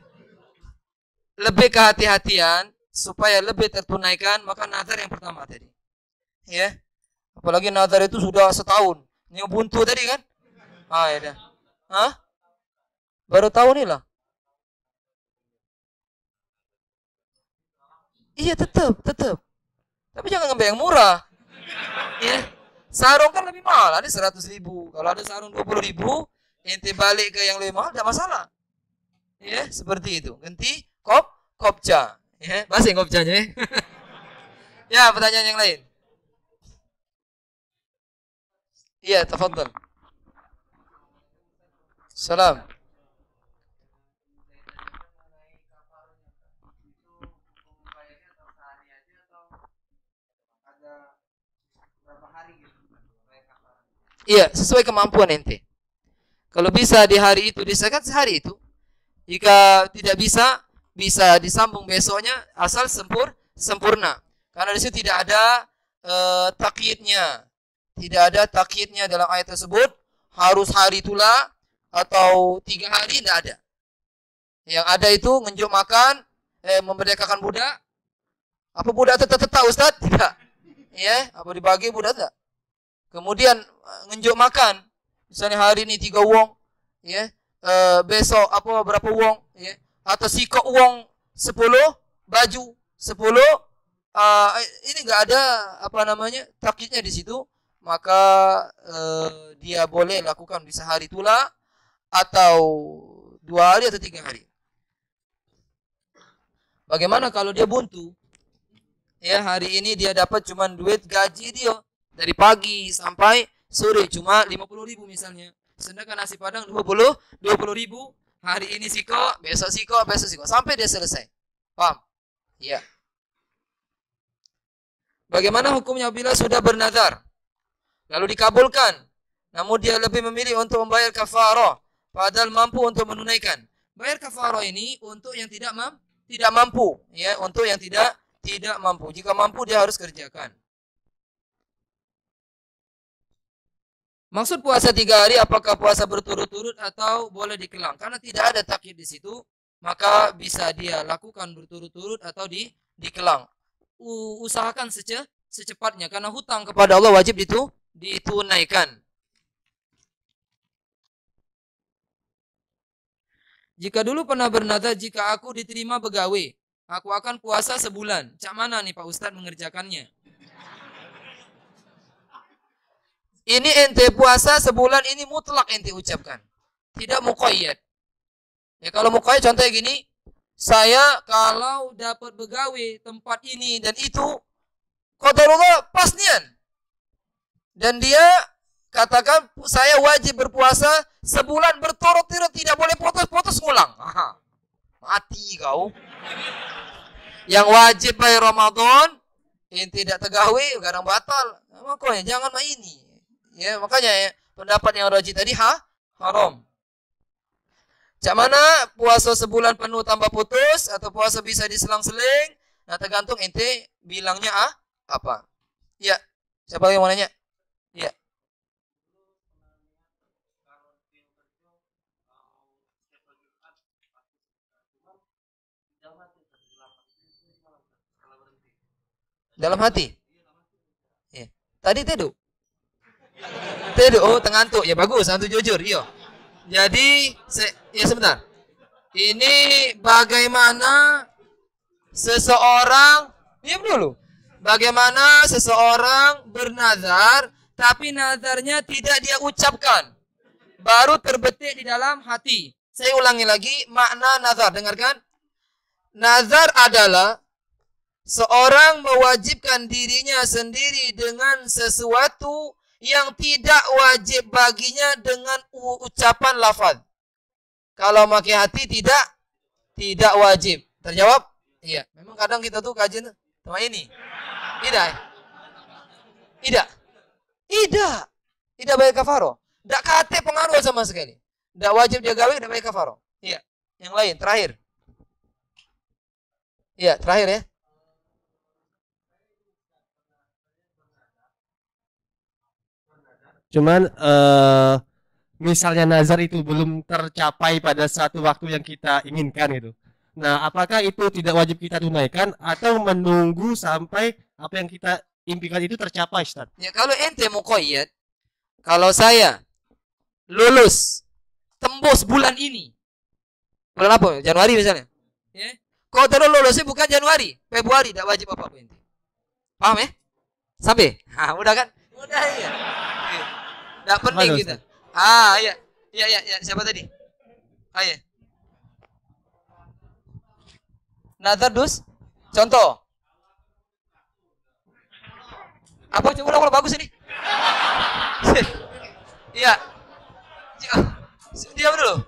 Lebih kehati-hatian supaya lebih tertunaikan, maka nazar yang pertama tadi. Ya, apalagi nazar itu sudah setahun. Ini buntu tadi kan? Ya dah. Baru tahu nih lah. Iya tetap. Tapi jangan ngambil yang murah. Ya, sarung kan lebih mahal. Ada 100.000. Kalau ada sarung 20.000, ente balik ke yang lebih mahal, tidak masalah. Ya, seperti itu. Ganti kopca. Ya, masih kopcanya. Ya, pertanyaan yang lain. Iya, tafadhal. Salam. Iya, sesuai kemampuan ente. Kalau bisa di hari itu, disekat sehari itu. Jika tidak bisa disambung besoknya, asal sempurna. Karena di situ tidak ada takyidnya. Tidak ada takyidnya dalam ayat tersebut. Harus hari itulah atau 3 hari, tidak ada. Yang ada itu ngenjuk makan, memerdekakan budak. Apa budak tetap Ustaz? Tidak. Ya, apa dibagi budak tidak? Kemudian ngenjuk makan. Misalnya hari ini 3 wong, ya. Besok apa berapa wong, ya. Atau sikok wong 10 baju 10, ini enggak ada apa namanya takyidnya di situ, maka dia boleh lakukan bisa hari itulah atau 2 hari atau 3 hari. Bagaimana kalau dia buntu? Ya, hari ini dia dapat cuma duit gaji dia dari pagi sampai sore cuma 50.000 misalnya. Sedangkan nasi padang 20.000. Hari ini siko, besok siko, sampai dia selesai. Paham? Ya. Bagaimana hukumnya bila sudah bernazar lalu dikabulkan, namun dia lebih memilih untuk membayar kafarah padahal mampu untuk menunaikan? Bayar kafarah ini untuk yang tidak mampu, ya, untuk yang tidak mampu. Jika mampu dia harus kerjakan. Maksud puasa 3 hari apakah puasa berturut-turut atau boleh dikelang? Karena tidak ada takyid di situ, maka bisa dia lakukan berturut-turut atau dikelang. Usahakan secepatnya karena hutang kepada Allah wajib ditunaikan. Jika dulu pernah bernazar, jika aku diterima pegawai, aku akan puasa sebulan. Cak mana nih Pak Ustadz mengerjakannya? Ini ente puasa sebulan ini mutlak ente ucapkan. Tidak muqayyad. Ya kalau muqayyad contohnya gini, saya kalau dapat pegawai tempat ini dan itu, qadarullah pas nian. Dan dia katakan saya wajib berpuasa sebulan berturut-turut, tidak boleh putus-putus ngulang. Aha. Mati kau. Yang wajib bayar Ramadan, yang tidak tegawi, kadang batal. Makanya jangan maini. Ya, makanya ya, pendapat yang rajih tadi haram. Cak mana puasa sebulan penuh tanpa putus atau puasa bisa diselang-seling? Nah, tergantung ente bilangnya apa. Ya, siapa yang mau nanya? Ya. Dalam hati. Ya. Tadi teduh. Oh, tengantuk. Ya bagus, antu jujur. Iya. Jadi, ya sebentar. Ini bagaimana seseorang, diam dulu. Bagaimana seseorang bernazar, tapi nazarnya tidak dia ucapkan. Baru terbetik di dalam hati. Saya ulangi lagi, makna nazar. Dengarkan. Nazar adalah seorang mewajibkan dirinya sendiri dengan sesuatu yang tidak wajib baginya dengan ucapan lafaz. Kalau pakai hati tidak wajib. Terjawab? Iya. Memang kadang kita tuh kajian sama ini. Tidak bayar kafaro. Tidak kate pengaruh sama sekali. Tidak wajib dia gawe, tidak bayar kafaro. Iya. Yang lain, terakhir. Iya, terakhir ya. Cuman misalnya nazar itu belum tercapai pada satu waktu yang kita inginkan gitu. Nah, apakah itu tidak wajib kita tunaikan atau menunggu sampai apa yang kita impikan itu tercapai, Ustaz? Ya, kalau ente muqayyad, kalau saya lulus tembus bulan ini. Bulan apa? Januari misalnya. Ya. Kalau terus lulusnya bukan Januari, Februari, tidak wajib apa-apa ente. Paham ya? Sampai? Udah kan? Udah ya. Tidak penting kita. Iya. Iya. Siapa tadi? Iya. Nazar dus. Contoh. Apa coba ulang bagus ini? Iya. Diam dulu.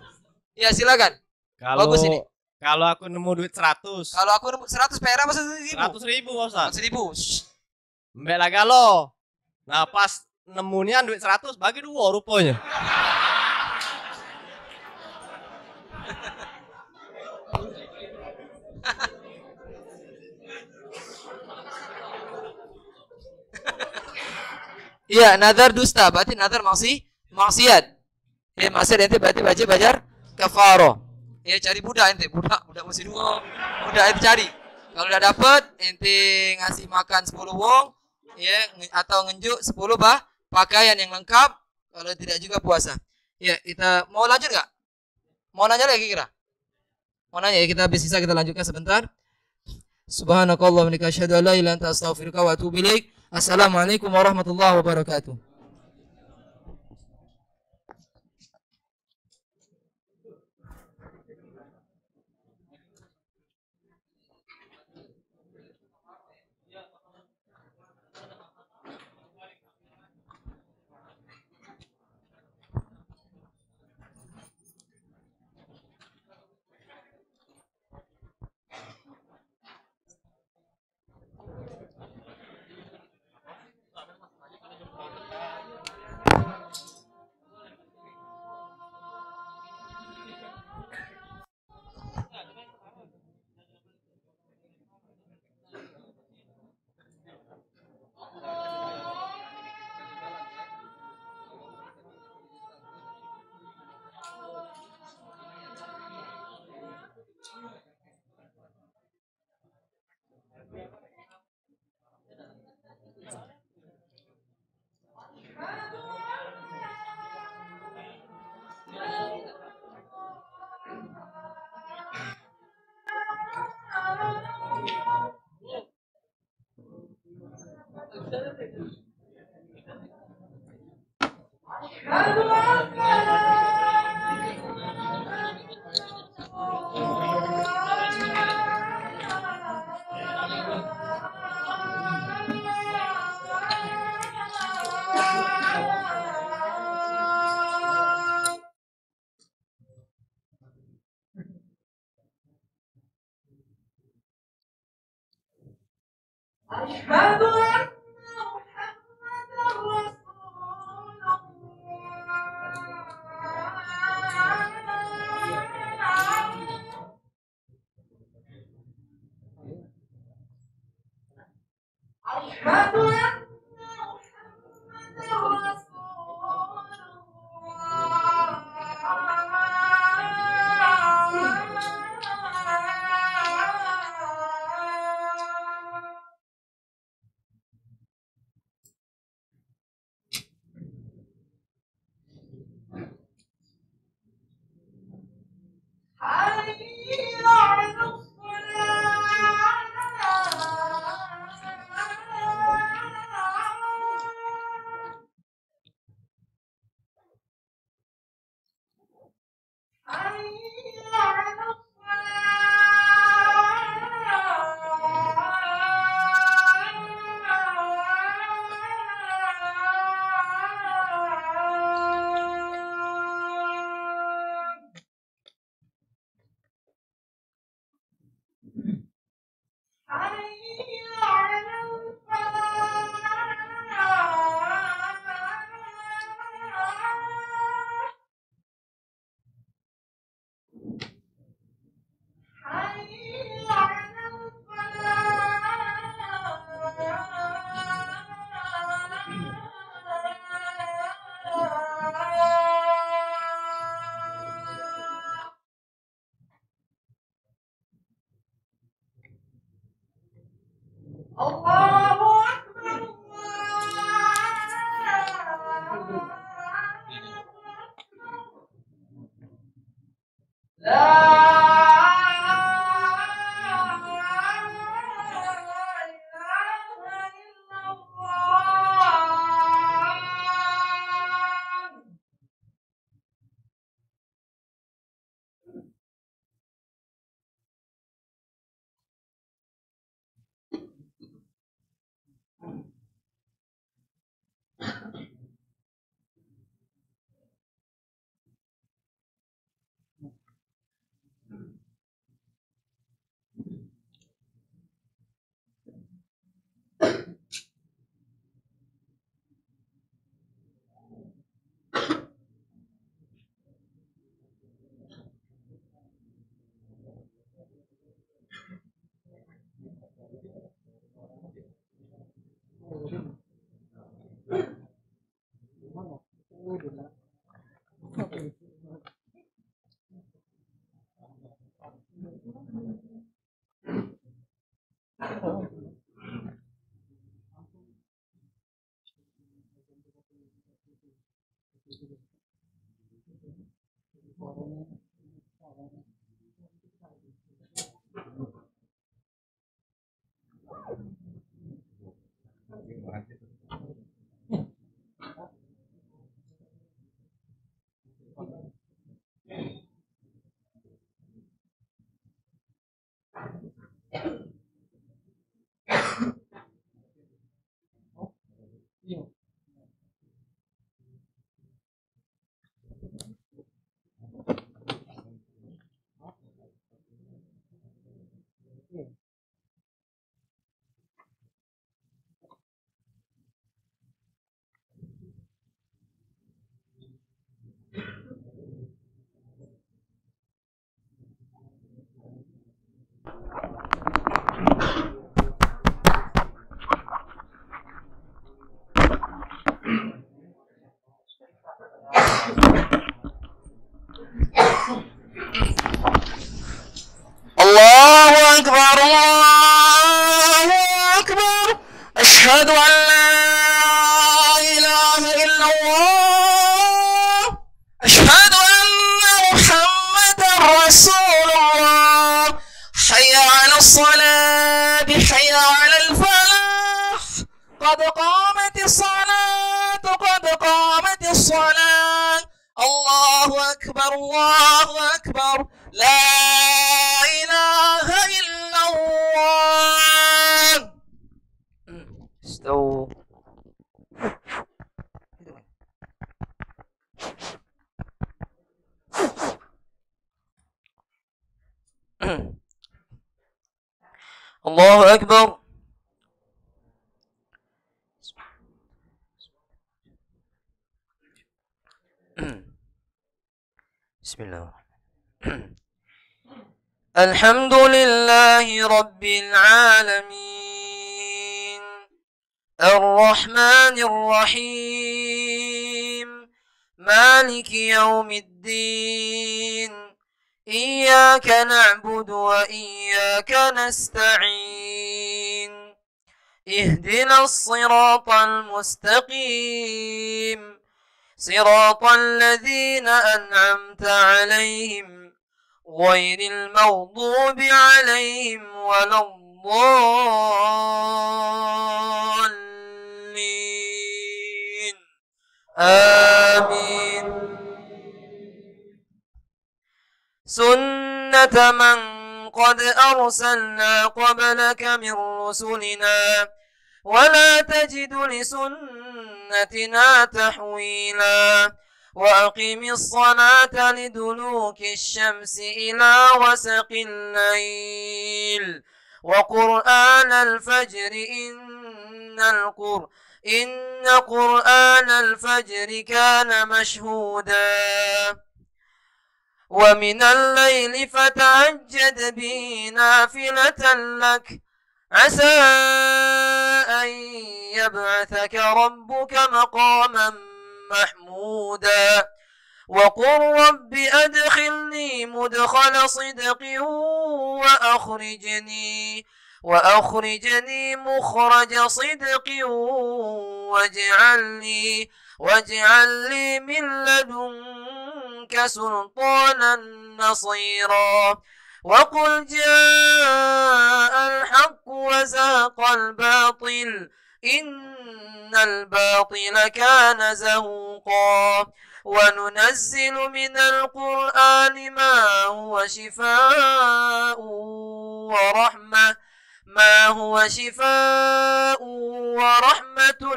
Iya, silakan. Bagus ini. Kalau aku nemu duit 100. Kalau aku nemu 100 perak apa 100.000? 100.000, Ustaz. 100.000. Mbak lah galo. Nah, pas nemunya duit 100 bagi 2 rupanya. Iya, nazar dusta, berarti nazar maksiat. Ya, maksiat ente berarti bajar kafaro. Ya, cari budak ente, budak masih dua. Budak ente cari. Kalau udah dapet, ente ngasih makan 10 wong, ya, atau ngenjuk 10 pakaian yang lengkap. Kalau tidak juga puasa. Ya, kita mau lanjut nggak? Mau nanya lagi kira? Mau nanya ya, kita habis sisa kita lanjutkan sebentar. Subhanakallah wa bihamdika asyhadu an la ilaha illa anta astaghfiruka wa atubu ilaik. Assalamualaikum warahmatullahi wabarakatuh. الله أكبر الله أكبر أشهد أن لا إله إلا الله أشهد أن محمدا رسول الله حي على الصلاة حي على الفلاح قد قامت الصلاة قد قامت الصلاة الله أكبر الله أكبر لا إله إلا الله استووا الله أكبر بسم الله الحمد لله رب العالمين الرحمن الرحيم مالك يوم الدين إياك نعبد وإياك نستعين اهدنا الصراط المستقيم صراط الذين أنعمت عليهم غير المغضوب عليهم ولا الضالين آمين سنة من قد أرسلنا قبلك من رسلنا ولا تجد لسنتنا تحويلا وأقم الصلاة لدلوك الشمس إلى وسق الليل وقرآن الفجر إن قرآن الفجر كان مشهودا ومن الليل فتهجد به نافلة لك عسى أن يبعثك ربك مقاما محمودا وقل رب أدخلني مدخل صدق وأخرجني مخرج صدق واجعل لي من لدنك سلطانا نصيرا وقل جاء الحق وزهق الباطل إن الباطل كان زهوقا وننزل من القرآن ما هو شفاء ورحمة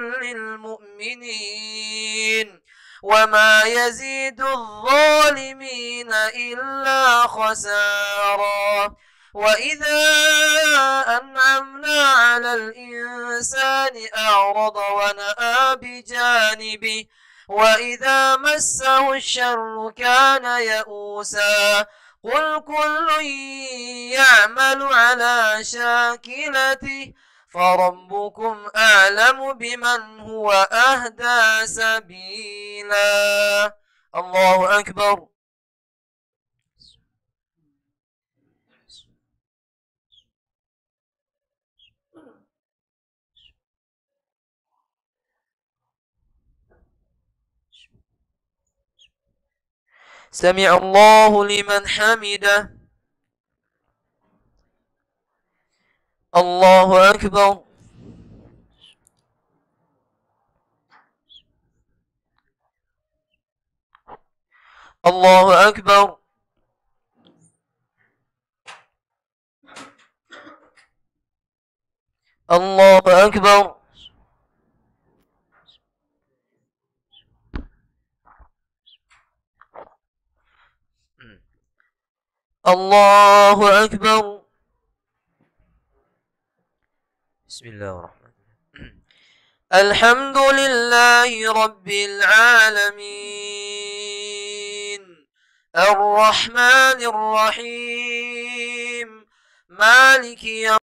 للمؤمنين وما يزيد الظالمين إلا خسارا وإذا أنعمنا على الإنسان أعرض ونأى بجانبه وإذا مسه الشر كان يئوسا قل كل يعمل على شاكلته فربكم أعلم بمن هو أهدى سبيلا الله أكبر سمع الله لمن حمده. الله أكبر. الله أكبر. الله أكبر. الله أكبر. بسم الله الرحمن الرحيم. الحمد لله رب العالمين الرحمن الرحيم مالك يوم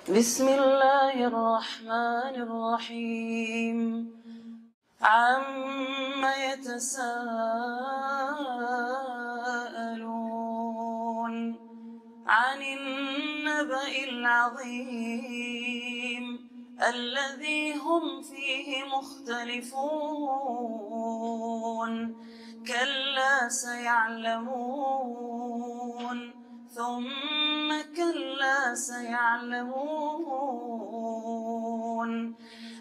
بسم الله الرحمن الرحيم عما يتساءلون عن النبأ العظيم الذي هم فيه مختلفون كلا سيعلمون ثم كلا سيعلمون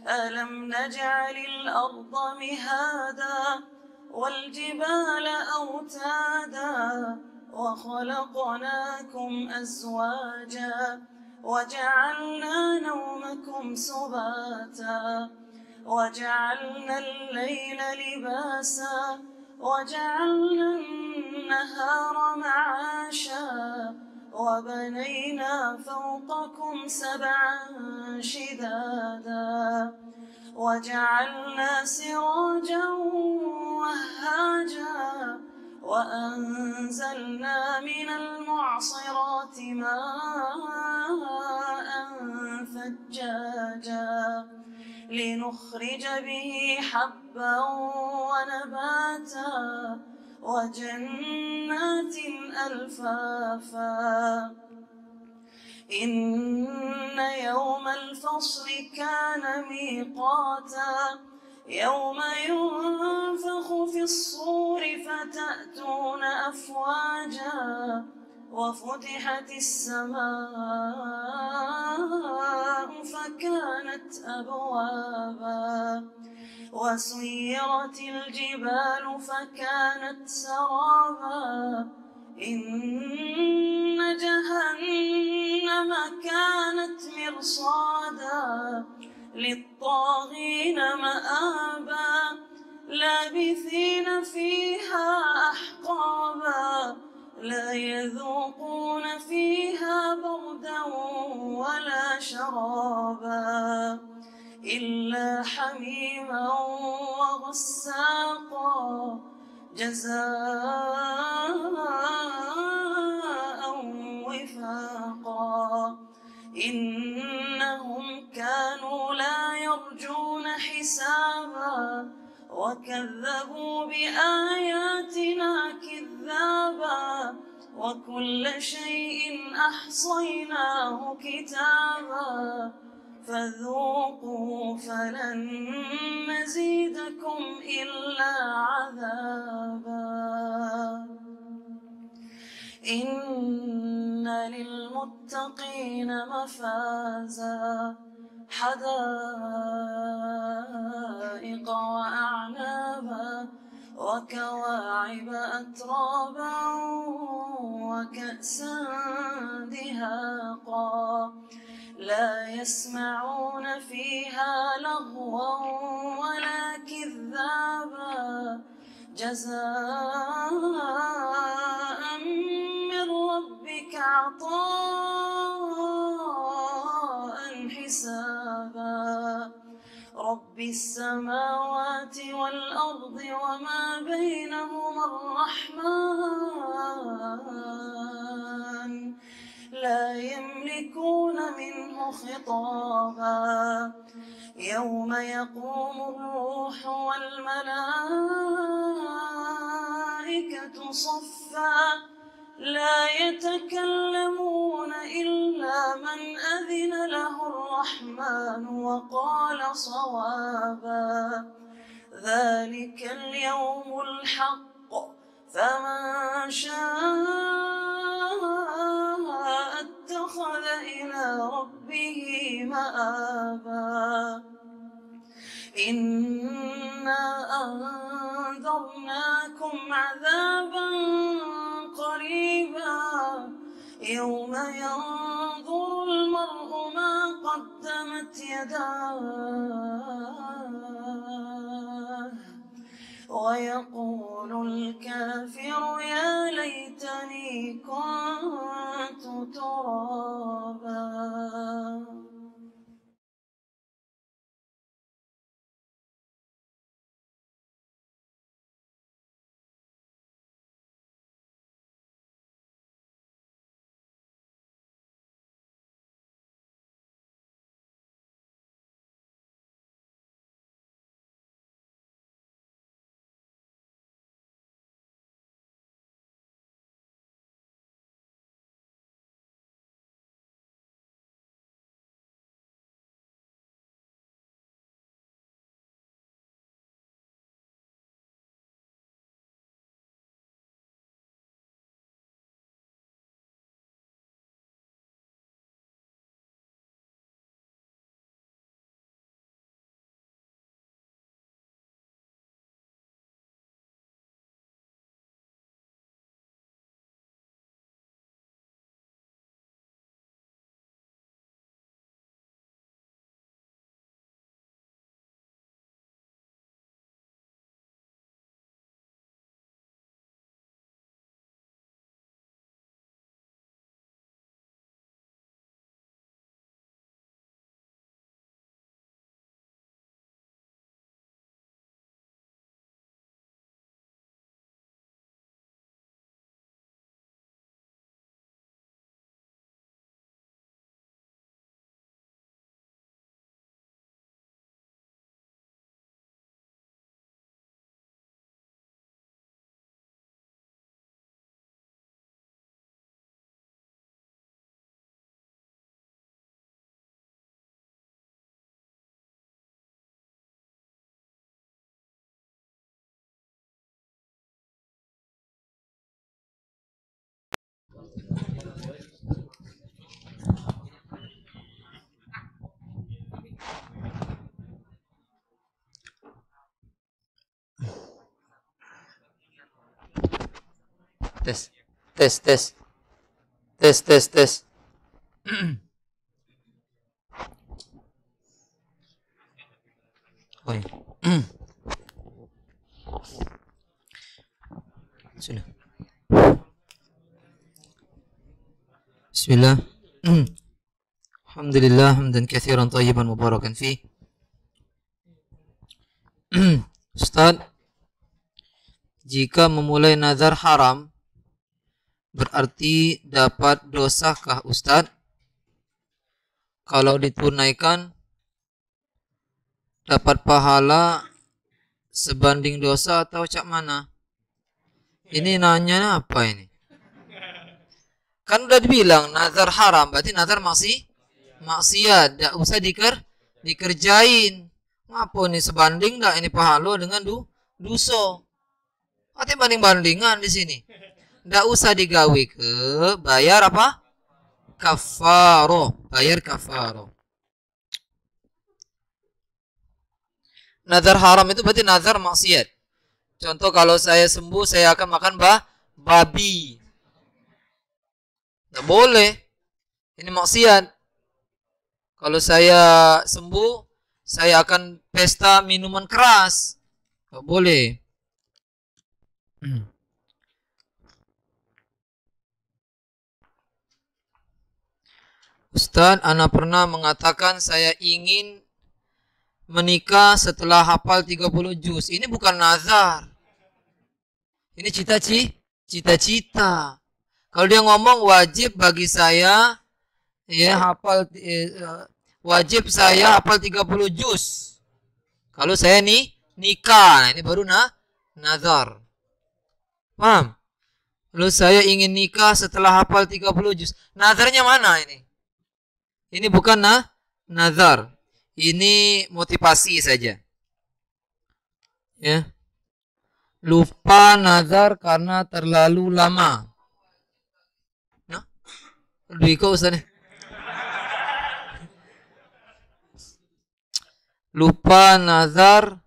ألم نجعل الأرض مهادا والجبال أوتادا وخلقناكم أزواجا وجعلنا نومكم سباتا وجعلنا الليل لباسا وجعلنا النهار معاشا وبنينا فوقكم سبعا شدادا وجعلنا سراجا وهاجا وأنزلنا من المعصرات ماء ثجاجا لنخرج به حبا ونباتا وجنات ألفافا إن يوم الفصل كان ميقاتا يوم ينفخ في الصور فتأتون أفواجا وفتحت السماء فكانت أبوابا وسيرت الجبال فكانت سرابا إن جهنم كانت مرصادا للطاغين مآبا لابثين فيها أحقابا لا يذوقون فيها بردا ولا شرابا إلا حميما وغساقا جزاء وفاقا إنهم كانوا لا يرجون حسابا وكذبوا بآياتنا كذابا وكل شيء أحصيناه كتابا فذوقوا فلن نزيدكم إلا عذابا إن للمتقين مفازا حدائق وأعنابا وكواعب أترابا وكأسا دهاقا لا يسمعون فيها لغوا ولا كذابا جزاء من ربك عطاء حسابا رب السماوات والأرض وما بينهما الرحمن لا يملكون منه خطابا يوم يقوم الروح والملائكة صفا لا يتكلمون إلا من أذن له الرحمن وقال صوابا ذلك اليوم الحق فمن شاء اتخذ إلى ربه مآبا إنا أنذرناكم عذابا قريبا يوم ينظر المرء ما قدمت يداه ويقول الكافر يا ليتني كنت ترابا. Tes. Tes, tes. Tes, tes, tes. Oh, iya. Sudah. Bismillah. Alhamdulillah hamdan katsiran thayyiban mubarakan fi. Ustaz, jika memulai nazar haram berarti dapat dosakah Ustaz? Kalau ditunaikan dapat pahala sebanding dosa atau cak mana? Ini nanya apa ini? Kan udah dibilang nazar haram, berarti nazar maksiat, tidak usah dikerjain. Ngapa nih sebanding enggak ini pahala dengan dosa? Artinya banding-bandingan di sini. Tidak usah digawe ke bayar apa? Kafaro, bayar kafaro. Nazar haram itu berarti nazar maksiat. Contoh kalau saya sembuh saya akan makan babi. Tidak boleh. Ini maksiat. Kalau saya sembuh saya akan pesta minuman keras. Tidak boleh. Ustaz, ana pernah mengatakan saya ingin menikah setelah hafal 30 juz. Ini bukan nazar. Ini cita-cita. Kalau dia ngomong wajib bagi saya wajib saya hafal 30 juz. Kalau saya nikah, ini baru nazar. Paham? Lalu saya ingin nikah setelah hafal 30 juz. Nazarnya mana ini? Ini bukan nazar. Ini motivasi saja. Ya. Lupa nazar karena terlalu lama. Nah, Diko Ustaz. Lupa nazar,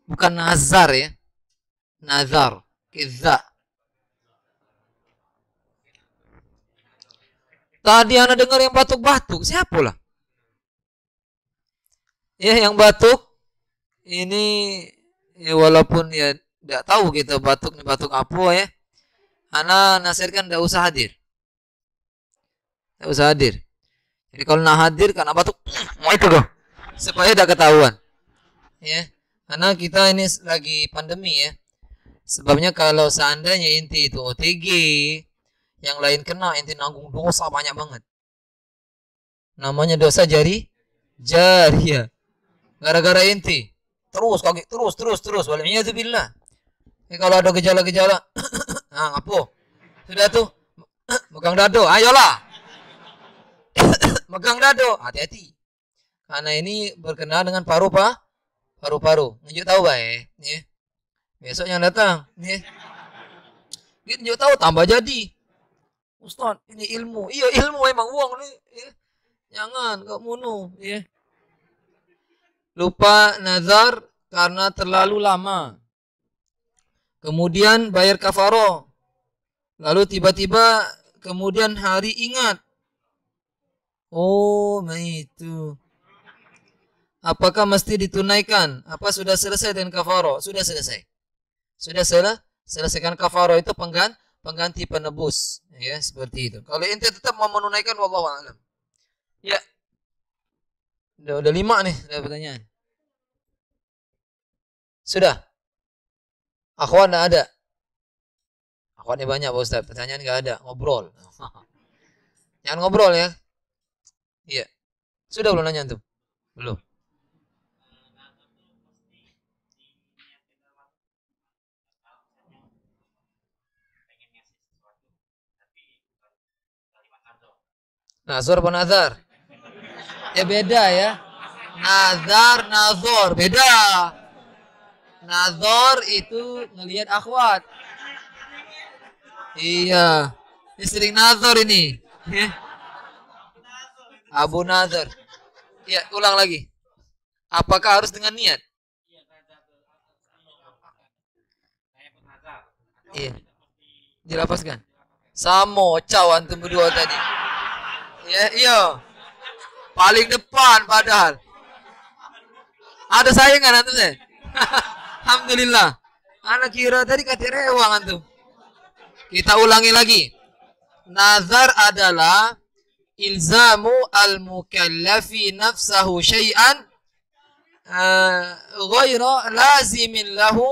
bukan nazar ya. Nazar, kiza. Tadi anak dengar yang batuk-batuk, siapa lah? Ya, yang batuk ini ya walaupun ya tidak tahu kita batuk nih batuk apa ya. Anak nasihatkan tidak usah hadir. Tidak usah hadir. Jadi kalau nak hadir karena batuk, mau itu dong. Supaya tidak ketahuan. Ya. Karena kita ini lagi pandemi ya. Sebabnya kalau seandainya inti itu OTG, yang lain kena, inti nanggung dosa banyak banget. Namanya dosa jari ya. Gara-gara inti terus kaki terus waliyadzubillah. Kalau ada gejala-gejala apa? Sudah tuh megang dado, ayolah. Megang dado, hati-hati. Karena ini berkenaan dengan paru-paru. Nunjuk tahu baik, ya. Besok yang datang, ya. Kita nunjuk tahu tambah jadi. Ustaz, ini ilmu. Iya, ilmu emang uang nih, ya. Jangan kau bunuh, ya. Lupa nazar karena terlalu lama. Kemudian bayar kafaro. Lalu tiba-tiba kemudian hari ingat. Oh, itu. Apakah mesti ditunaikan? Apa sudah selesai dengan kafaro? Sudah selesai. Sudah selesaikan kafaro itu pengganti penebus. Ya, seperti itu. Kalau ente tetap mau menunaikan, wallahu a'lam. Ya. Udah 5 nih, udah pertanyaan. Sudah. Akhwan enggak ada. Akhwannya banyak Pak Ustaz, pertanyaan enggak ada, ngobrol. Jangan ngobrol ya. Iya. Sudah belum nanya tuh? Belum. Nazar apa nazar? Ya beda ya. Nazar, nazor, beda. Nazor itu ngelihat akhwat. Iya. Ini sering nazar ini. Abu nazar. Ya, ulang lagi. Apakah harus dengan niat? Iya. Dilapaskan. Samo, caw antum berdua tadi. Ya, iya. Paling depan padahal. Ada saingan antum saya. Alhamdulillah. Anak kira tadi kata rewang antum. Kita ulangi lagi. Nazar adalah ilzamu al-mukallafi nafsahu syai'an ghaira lazimin lahu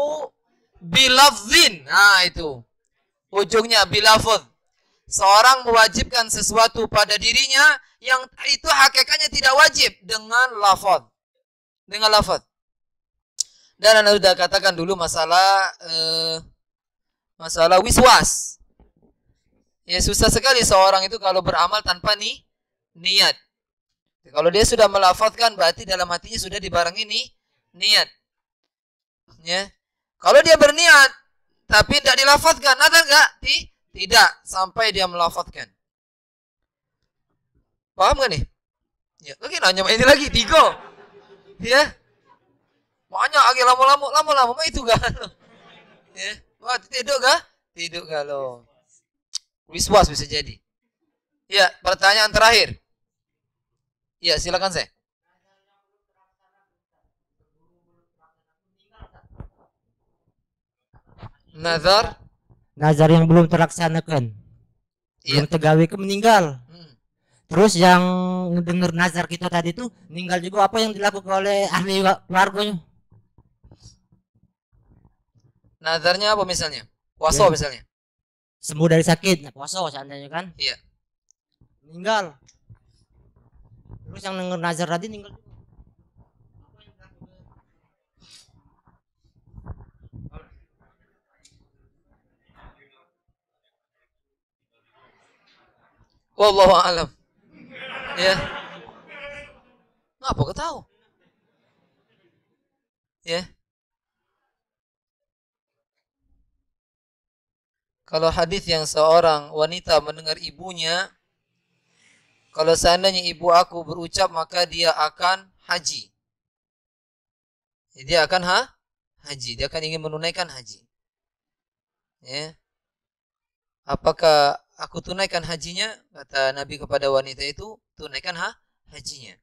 bilafzin. Nah itu. Ujungnya bilafz. Seorang mewajibkan sesuatu pada dirinya yang itu hakikatnya tidak wajib dengan lafaz. Dengan lafaz. Dan Anda sudah katakan dulu masalah wiswas. Ya susah sekali seorang itu kalau beramal tanpa niat. Kalau dia sudah melafazkan berarti dalam hatinya sudah dibarengi niat. Ya. Kalau dia berniat tapi tidak dilafazkan, ada enggak? Tidak sampai dia melafazkan. Paham gak nih? Ya, oke nanya ini lagi 3. Ya. Banyak lagi lama-lama itu kan. Ya. Wah, tidak kah? Tidak kalau. Wiswas bisa jadi. Ya, pertanyaan terakhir. Ya, silakan saya. Nazar yang belum terlaksanakan. Belum tergawe ke meninggal. Terus yang dengar nazar kita tadi itu meninggal juga, apa yang dilakukan oleh ahli keluarganya? Nazarnya apa misalnya? Puasa misalnya. Sembuh dari sakit, puasa seandainya kan? Iya. Meninggal. Terus yang dengar nazar tadi meninggal. Wallahu a'lam. Ya. Ngapa kau tahu? Ya. Kalau hadis yang seorang wanita mendengar ibunya, kalau seandainya ibu aku berucap maka dia akan haji. Jadi dia akan haji, dia akan ingin menunaikan haji. Ya. Apakah aku tunaikan hajinya? Kata Nabi kepada wanita itu, tunaikan hajinya.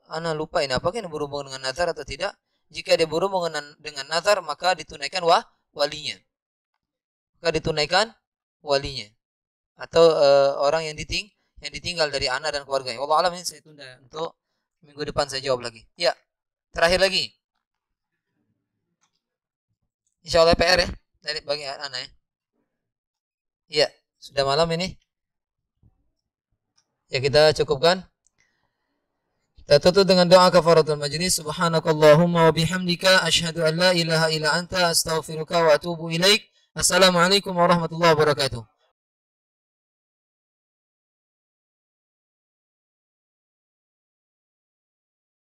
Ana lupa ini apakah ini berhubungan dengan nazar atau tidak? Jika dia berhubungan dengan nazar maka ditunaikan walinya. Maka ditunaikan walinya. Atau orang yang ditinggal dari anak dan keluarganya. Wallahu a'lam, ini saya tunda untuk minggu depan saya jawab lagi. Ya, terakhir lagi. Insyaallah PR ya dari bagi anak ya. Ya, sudah malam ini. Ya kita cukupkan. Kita tutup dengan doa kafaratul majlis. Subhanakallahumma wa bihamdika asyhadu an la ilaha illa anta astaghfiruka wa atubu ilaik. Assalamualaikum warahmatullahi wabarakatuh.